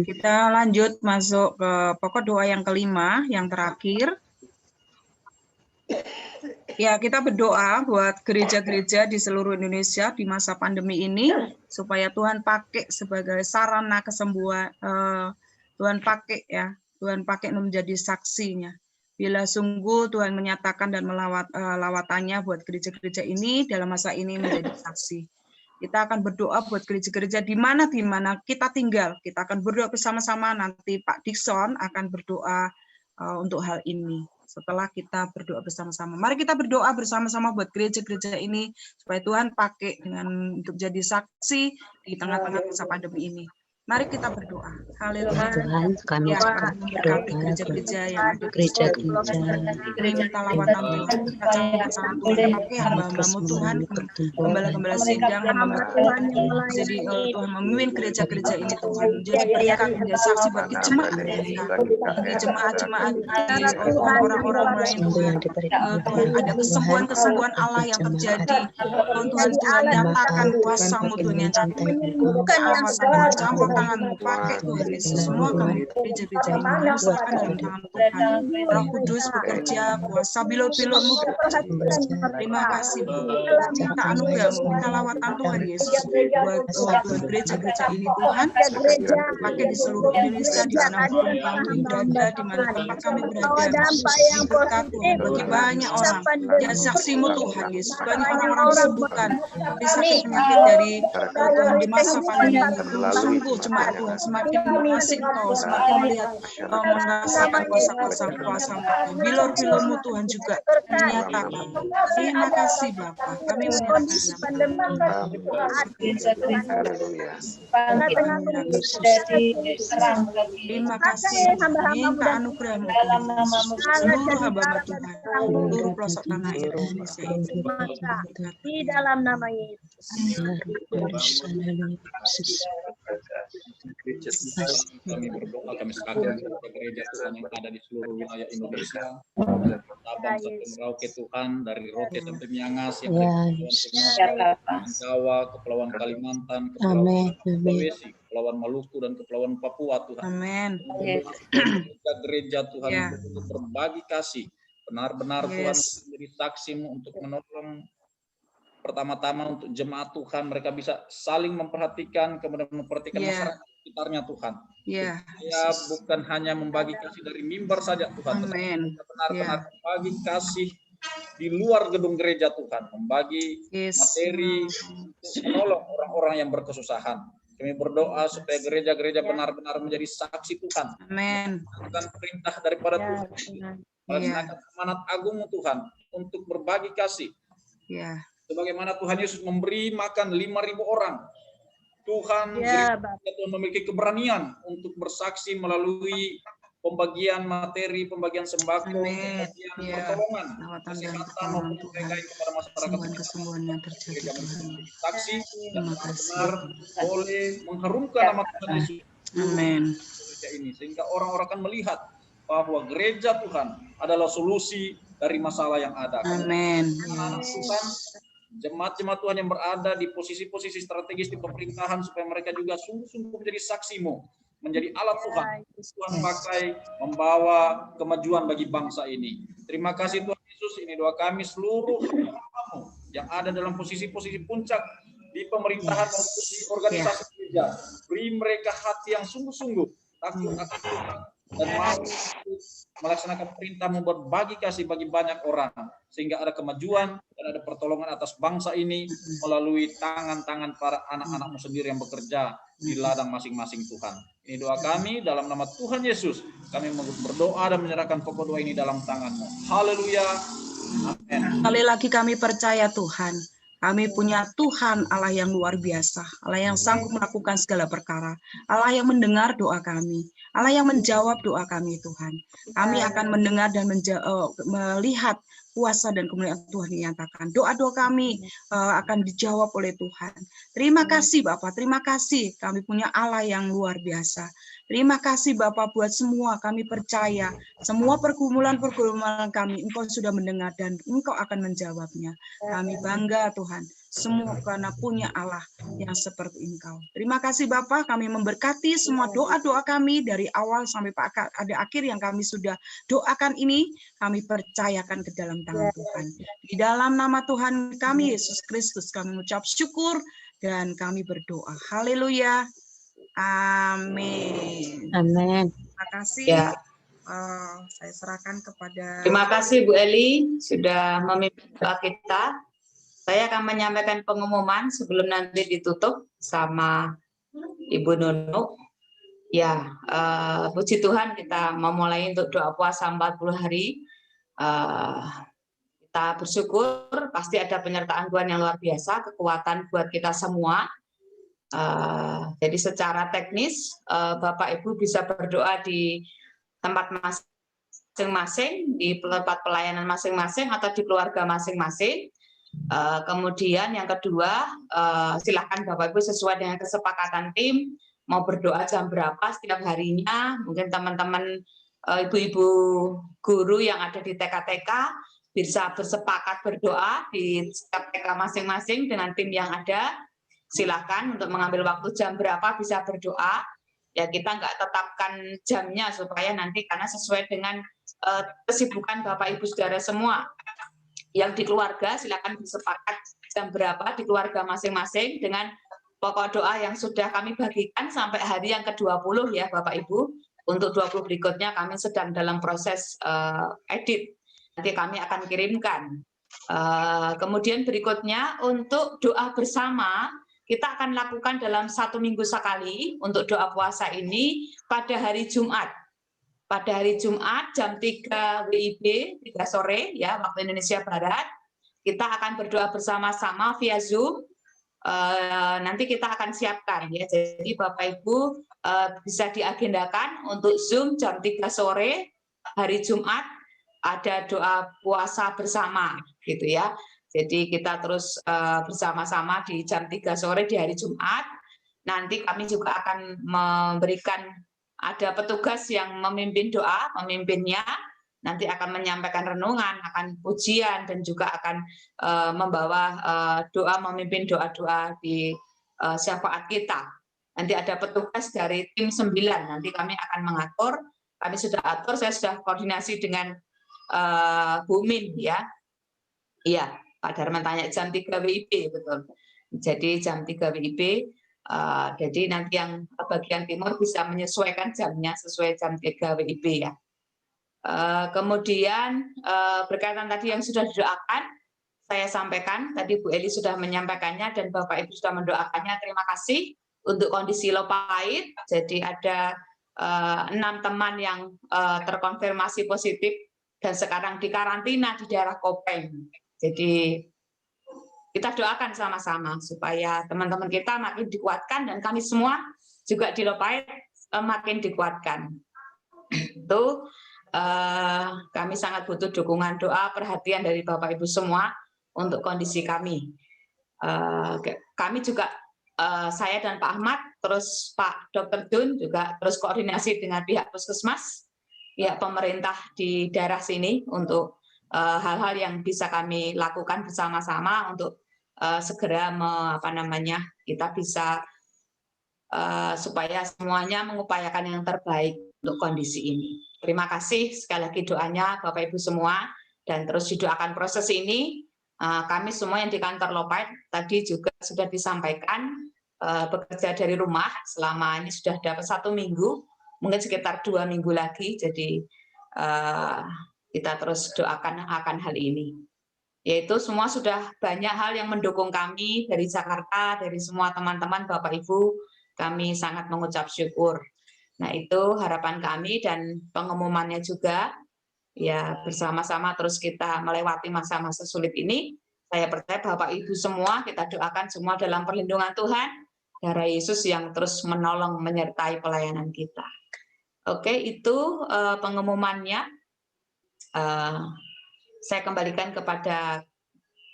Kita lanjut masuk ke pokok doa yang kelima, yang terakhir. Ya, kita berdoa buat gereja-gereja di seluruh Indonesia di masa pandemi ini, supaya Tuhan pakai sebagai sarana kesembuhan, Tuhan pakai menjadi saksinya. Bila sungguh Tuhan menyatakan dan lawatannya buat gereja-gereja ini dalam masa ini menjadi saksi. Kita akan berdoa buat gereja-gereja di mana kita tinggal. Kita akan berdoa bersama-sama, nanti Pak Dikson akan berdoa untuk hal ini. Setelah kita berdoa bersama-sama, mari kita berdoa bersama-sama buat gereja-gereja ini supaya Tuhan pakai untuk jadi saksi di tengah-tengah masa pandemi ini. Mari kita berdoa. Haleluya. Tuhan, kami berdoa gereja-gereja yang ada gereja talawat Tuhan, kita campur tangan Tuhan, pakai hamba-hambamu Tuhan, gembala-gembala sidang, jadi Tuhan memimpin gereja-gereja ini Tuhan, jadi berkat menjadi saksi bagi jemaat-jemaat orang-orang lain Tuhan, ada kesembuhan Allah yang terjadi, Tuhan nyatakan kuasa-Mu Tuhan yang bukan yang campur tangan-Mu, pakai Tuhan Yesus, semua kami gereja-gereja ini serahkan dalam tangan Tuhan. Roh Kudus bekerja, kuasa bilo-bilo-Mu bekerja. Terima kasih, minta anugerah-Mu, minta lawatan Tuhan Yesus buat Tuhan gereja-gereja ini Tuhan, pakai di seluruh Indonesia, di mana kami berada, di mana tempat kami berada, berkat Tuhan bagi banyak orang, dan saksi-Mu Tuhan Yesus, banyak orang-orang disembuhkan dari sakit penyakit dari Tuhan di masa pandemi. Sungguh jemaat Tuhan semakin mengasih Engkau, semakin melihat merasakan kuasa-kuasa bilur-bilur-Mu Tuhan juga dinyatakan. Terima kasih Bapa, kami menyerahkan nama terima kasih, minta anugerah-Mu Tuhan, seluruh hamba Tuhan, seluruh pelosok tanah air Indonesia ini. Di dalam nama Yesus. Kami berdoa, kami serahkan kepada gereja Tuhan yang ada di seluruh wilayah Indonesia. Sabang sampai Merauke Tuhan, dari Rote sampai Miangas, yang Jawa, Kepulauan Kalimantan, Kepulauan Sulawesi, Kepulauan Maluku, dan Kepulauan Papua Tuhan. Amin. Gereja Tuhan untuk berbagi kasih, benar-benar Tuhan menjadi saksi-Mu untuk menolong. Pertama-tama untuk jemaat Tuhan, mereka bisa saling memperhatikan, kemudian memperhatikan masyarakat sekitarnya Tuhan. Ya, bukan hanya membagi kasih dari mimbar saja Tuhan, Amen. Benar-benar membagi kasih di luar gedung gereja Tuhan, membagi materi untuk menolong orang-orang yang berkesusahan. Kami berdoa supaya gereja-gereja benar-benar menjadi saksi Tuhan. Amin. Bukan perintah daripada Tuhan. Melaksanakan amanat agung Tuhan untuk berbagi kasih. Ya. Sebagaimana Tuhan Yesus memberi makan 5.000 orang. Tuhan memiliki keberanian untuk bersaksi melalui pembagian materi, pembagian sembako, pembagian pertolongan, kesehatan maupun pemberian kepada masyarakat. Kesembuhan yang terjadi. Saksi yang benar boleh mengharumkan nama Tuhan Yesus. Amin. Ini sehingga orang-orang akan melihat bahwa gereja Tuhan adalah solusi dari masalah yang ada. Amin. Jemaat-jemaat Tuhan yang berada di posisi-posisi strategis di pemerintahan, supaya mereka juga sungguh-sungguh menjadi saksi-Mu, menjadi alat Tuhan. Tuhan pakai membawa kemajuan bagi bangsa ini. Terima kasih Tuhan Yesus. Ini doa kami seluruh hamba-Mu yang ada dalam posisi-posisi puncak di pemerintahan maupun di organisasi gereja. Beri mereka hati yang sungguh-sungguh takut akan Tuhan dan mau melaksanakan perintah-Mu berbagi kasih bagi banyak orang, sehingga ada kemajuan dan ada pertolongan atas bangsa ini melalui tangan-tangan para anak-anak-Mu sendiri yang bekerja di ladang masing-masing Tuhan. Ini doa kami dalam nama Tuhan Yesus. Kami berdoa dan menyerahkan pokok doa ini dalam tangan-Mu. Haleluya. Amin. Sekali lagi kami percaya Tuhan, kami punya Tuhan Allah yang luar biasa, Allah yang sanggup melakukan segala perkara, Allah yang mendengar doa kami, Allah yang menjawab doa kami Tuhan. Kami akan mendengar dan melihat kuasa dan kemuliaan Tuhan dinyatakan. Doa-doa kami akan dijawab oleh Tuhan. Terima kasih Bapak, terima kasih. Kami punya Allah yang luar biasa. Terima kasih Bapak buat semua, kami percaya semua pergumulan-pergumulan kami Engkau sudah mendengar dan Engkau akan menjawabnya. Kami bangga Tuhan, semua karena punya Allah yang seperti Engkau. Terima kasih Bapak, kami memberkati semua doa-doa kami dari awal sampai ada akhir yang kami sudah doakan ini, kami percayakan ke dalam tangan Tuhan. Di dalam nama Tuhan kami Yesus Kristus kami mengucap syukur dan kami berdoa. Haleluya. Amin. Amin. Terima kasih. Ya. Saya serahkan kepada. Terima kasih Bu Eli sudah memimpin doa kita. Saya akan menyampaikan pengumuman sebelum nanti ditutup sama Ibu Nunu. Ya, puji Tuhan kita memulai untuk doa puasa 40 hari. Kita bersyukur pasti ada penyertaan Tuhan yang luar biasa, kekuatan buat kita semua. Jadi secara teknis Bapak Ibu bisa berdoa di tempat masing-masing, di tempat pelayanan masing-masing atau di keluarga masing-masing. Kemudian yang kedua, silakan Bapak Ibu sesuai dengan kesepakatan tim mau berdoa jam berapa setiap harinya. Mungkin teman-teman ibu-ibu guru yang ada di TK-TK bisa bersepakat berdoa di setiap TK masing-masing dengan tim yang ada. Silakan untuk mengambil waktu jam berapa bisa berdoa. Ya kita nggak tetapkan jamnya supaya nanti karena sesuai dengan kesibukan Bapak Ibu Saudara semua. Yang di keluarga silakan bersepakat jam berapa di keluarga masing-masing dengan pokok doa yang sudah kami bagikan sampai hari yang ke-20 ya Bapak Ibu. Untuk 20 berikutnya kami sedang dalam proses edit. Nanti kami akan kirimkan. Kemudian berikutnya untuk doa bersama kita akan lakukan dalam 1 minggu sekali untuk doa puasa ini pada hari Jumat. Pada hari Jumat jam 3 WIB, 3 sore ya waktu Indonesia Barat, kita akan berdoa bersama-sama via Zoom. Nanti kita akan siapkan ya. Jadi Bapak Ibu bisa diagendakan untuk Zoom jam 3 sore hari Jumat ada doa puasa bersama gitu ya. Jadi kita terus bersama-sama di jam 3 sore di hari Jumat. Nanti kami juga akan memberikan ada petugas yang memimpin doa, memimpinnya, nanti akan menyampaikan renungan, akan pujian, dan juga akan membawa doa, memimpin doa-doa di syafaat kita. Nanti ada petugas dari tim 9, nanti kami akan mengatur, kami sudah atur, saya sudah koordinasi dengan Bu Min, ya. Iya, Pak Darman tanya jam 3 WIB, betul. Jadi jam 3 WIB, jadi nanti yang bagian timur bisa menyesuaikan jamnya sesuai jam 3 WIB ya. Kemudian berkaitan tadi yang sudah didoakan, saya sampaikan, tadi Bu Eli sudah menyampaikannya dan Bapak Ibu sudah mendoakannya, terima kasih untuk kondisi Lopait. Jadi ada 6 teman yang terkonfirmasi positif dan sekarang dikarantina di daerah Kopeng. Jadi kita doakan sama-sama supaya teman-teman kita makin dikuatkan dan kami semua juga di Lopait makin dikuatkan. Itu kami sangat butuh dukungan doa, perhatian dari Bapak Ibu semua untuk kondisi kami. Kami juga, saya dan Pak Ahmad, terus Pak Dr. Dun juga terus koordinasi dengan pihak puskesmas, pihak pemerintah di daerah sini untuk hal-hal yang bisa kami lakukan bersama-sama untuk segera kita bisa supaya semuanya mengupayakan yang terbaik untuk kondisi ini. Terima kasih sekali lagi doanya Bapak Ibu semua dan terus didoakan proses ini. Kami semua yang di kantor Lopait tadi juga sudah disampaikan bekerja dari rumah selama ini sudah dapat 1 minggu, mungkin sekitar 2 minggu lagi. Jadi kita terus doakan akan hal ini. Yaitu semua sudah banyak hal yang mendukung kami dari Jakarta, dari semua teman-teman Bapak Ibu, kami sangat mengucap syukur. Nah itu harapan kami dan pengumumannya juga, ya bersama-sama terus kita melewati masa-masa sulit ini. Saya percaya Bapak Ibu semua, kita doakan semua dalam perlindungan Tuhan, darah Yesus yang terus menolong, menyertai pelayanan kita. Oke, itu pengumumannya. Saya kembalikan kepada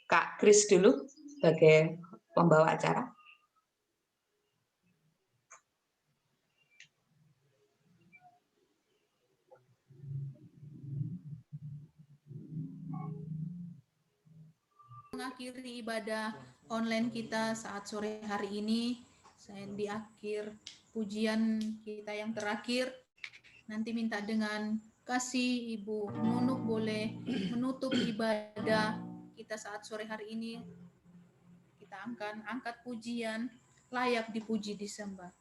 Kak Kris dulu sebagai pembawa acara. Mengakhiri ibadah online kita saat sore hari ini, saya di akhir pujian kita yang terakhir, nanti minta dengan kasih Ibu Nunuk boleh menutup ibadah kita saat sore hari ini. Kita akan angkat pujian layak dipuji disembah.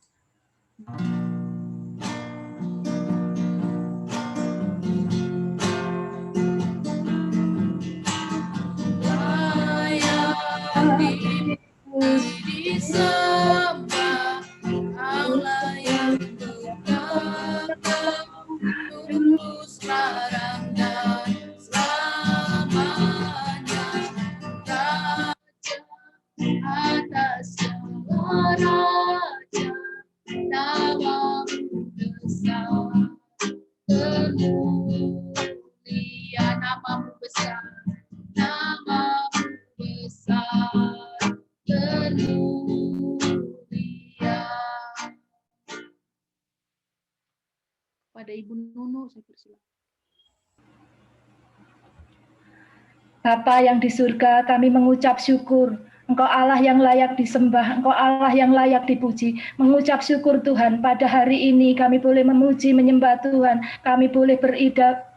Layak dipuji disembah, Kau layak tulus sekarang dan selamanya, Raja atas segala raja, namamu besar, kemuliaan namamu besar, namamu besar, kemuliaan. Pada Ibu Nunu, saya persilakan. Bapa yang di surga, kami mengucap syukur. Engkau Allah yang layak disembah, Engkau Allah yang layak dipuji. Mengucap syukur Tuhan, pada hari ini kami boleh memuji, menyembah Tuhan. Kami boleh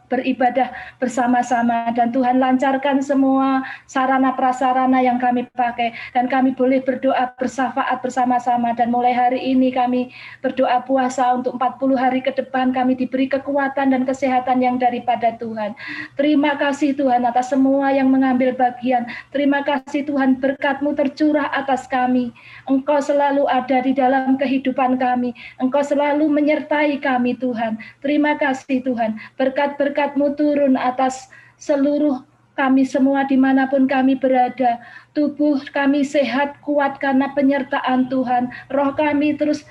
beribadah bersama-sama, dan Tuhan lancarkan semua sarana prasarana yang kami pakai, dan kami boleh berdoa bersyafaat bersama-sama, dan mulai hari ini kami berdoa puasa untuk 40 hari ke depan, kami diberi kekuatan dan kesehatan yang daripada Tuhan. Terima kasih Tuhan atas semua yang mengambil bagian. Terima kasih Tuhan, berkat-Mu tercurah atas kami. Engkau selalu ada di dalam kehidupan kami. Engkau selalu menyertai kami Tuhan. Terima kasih Tuhan, berkat-berkat-Mu turun atas seluruh kami semua dimanapun kami berada. Tubuh kami sehat, kuat karena penyertaan Tuhan. Roh kami terus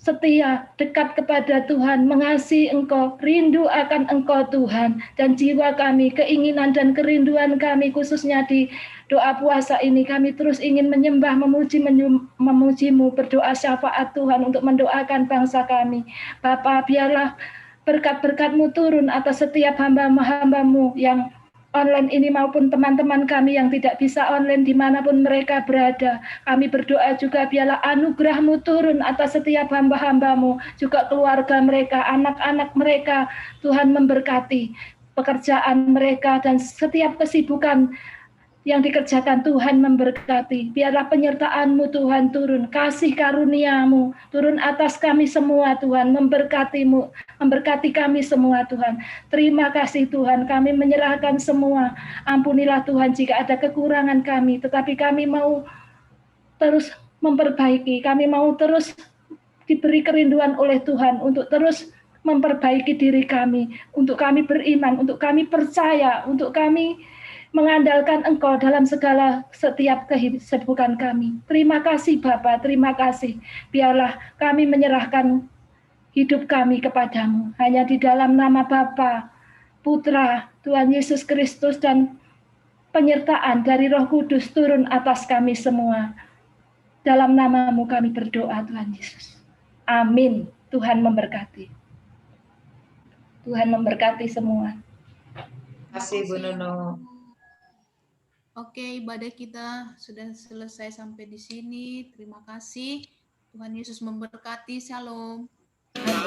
setia, dekat kepada Tuhan, mengasihi Engkau, rindu akan Engkau Tuhan. Dan jiwa kami, keinginan dan kerinduan kami khususnya di doa puasa ini, kami terus ingin menyembah, memuji-Mu, berdoa syafaat Tuhan untuk mendoakan bangsa kami. Bapa, biarlah berkat-berkat-Mu turun atas setiap hamba-Mu yang online ini maupun teman-teman kami yang tidak bisa online dimanapun mereka berada. Kami berdoa juga biarlah anugerah-Mu turun atas setiap hamba-hamba-Mu, juga keluarga mereka, anak-anak mereka. Tuhan memberkati pekerjaan mereka dan setiap kesibukan yang dikerjakan. Tuhan memberkati. Biarlah penyertaan-Mu Tuhan turun, kasih karunia-Mu turun atas kami semua Tuhan, memberkati kami semua Tuhan. Terima kasih Tuhan, kami menyerahkan semua. Ampunilah Tuhan jika ada kekurangan kami, tetapi kami mau terus memperbaiki, kami mau terus diberi kerinduan oleh Tuhan untuk terus memperbaiki diri kami, untuk kami beriman, untuk kami percaya, untuk kami mengandalkan Engkau dalam setiap kesibukan kami. Terima kasih Bapa, terima kasih. Biarlah kami menyerahkan hidup kami kepadamu. Hanya di dalam nama Bapa, Putra, Tuhan Yesus Kristus, dan penyertaan dari Roh Kudus turun atas kami semua. Dalam nama-Mu kami berdoa Tuhan Yesus. Amin. Tuhan memberkati. Tuhan memberkati semua. Terima kasih Bu Nuno. Oke, ibadah kita sudah selesai sampai di sini. Terima kasih. Tuhan Yesus memberkati. Shalom. Terima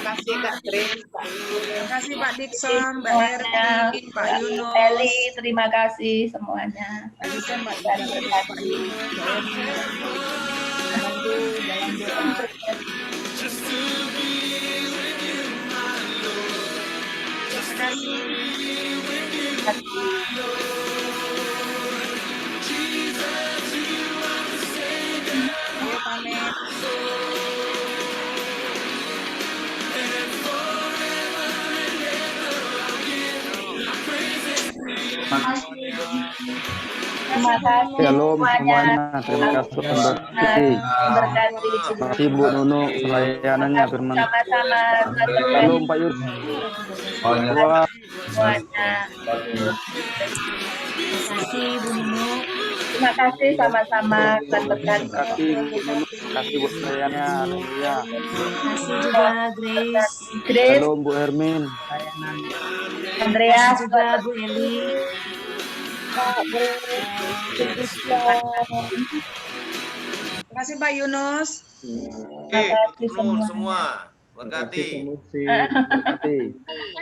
kasih Kak Grace. Terima kasih Pak Dikson, Mbak Herti, Pak Yunus. Eli, terima kasih semuanya. Pak Dikson, Mbak Herti, Pak Yunus, dalam doa. Terima kasih. Ayo pamit. Terima kasih Shalom semuanya. Terima kasih memberkati. Terima kasih Bu Nuno pelayanannya firman. Sama-sama. Shalom Pak Yus. Semuanya. Terima kasih Bu Nuno. Terima kasih sama-sama. Terima kasih Bu Nuno. Terima kasih buat pelayanannya. Haleluya. Terima kasih juga Grace. Shalom Bu Hermin. Andreas juga Bu Eli. Terima kasih Pak Yunus. Oke, semua. Berkati.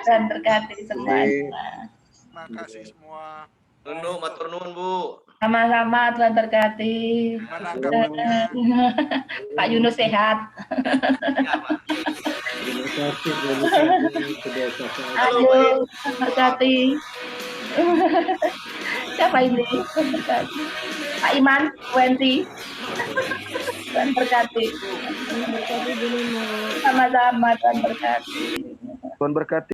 Dan berkati semua. Terima kasih semua. Nuno, matur nuwun Bu. Sama-sama, Tuhan berkati. Pak Yunus sehat. Aduh, berkati. Siapa ini? Pak Iman, Wendy. Tuhan berkati. Sama-sama, Tuhan berkati. Tuhan berkati.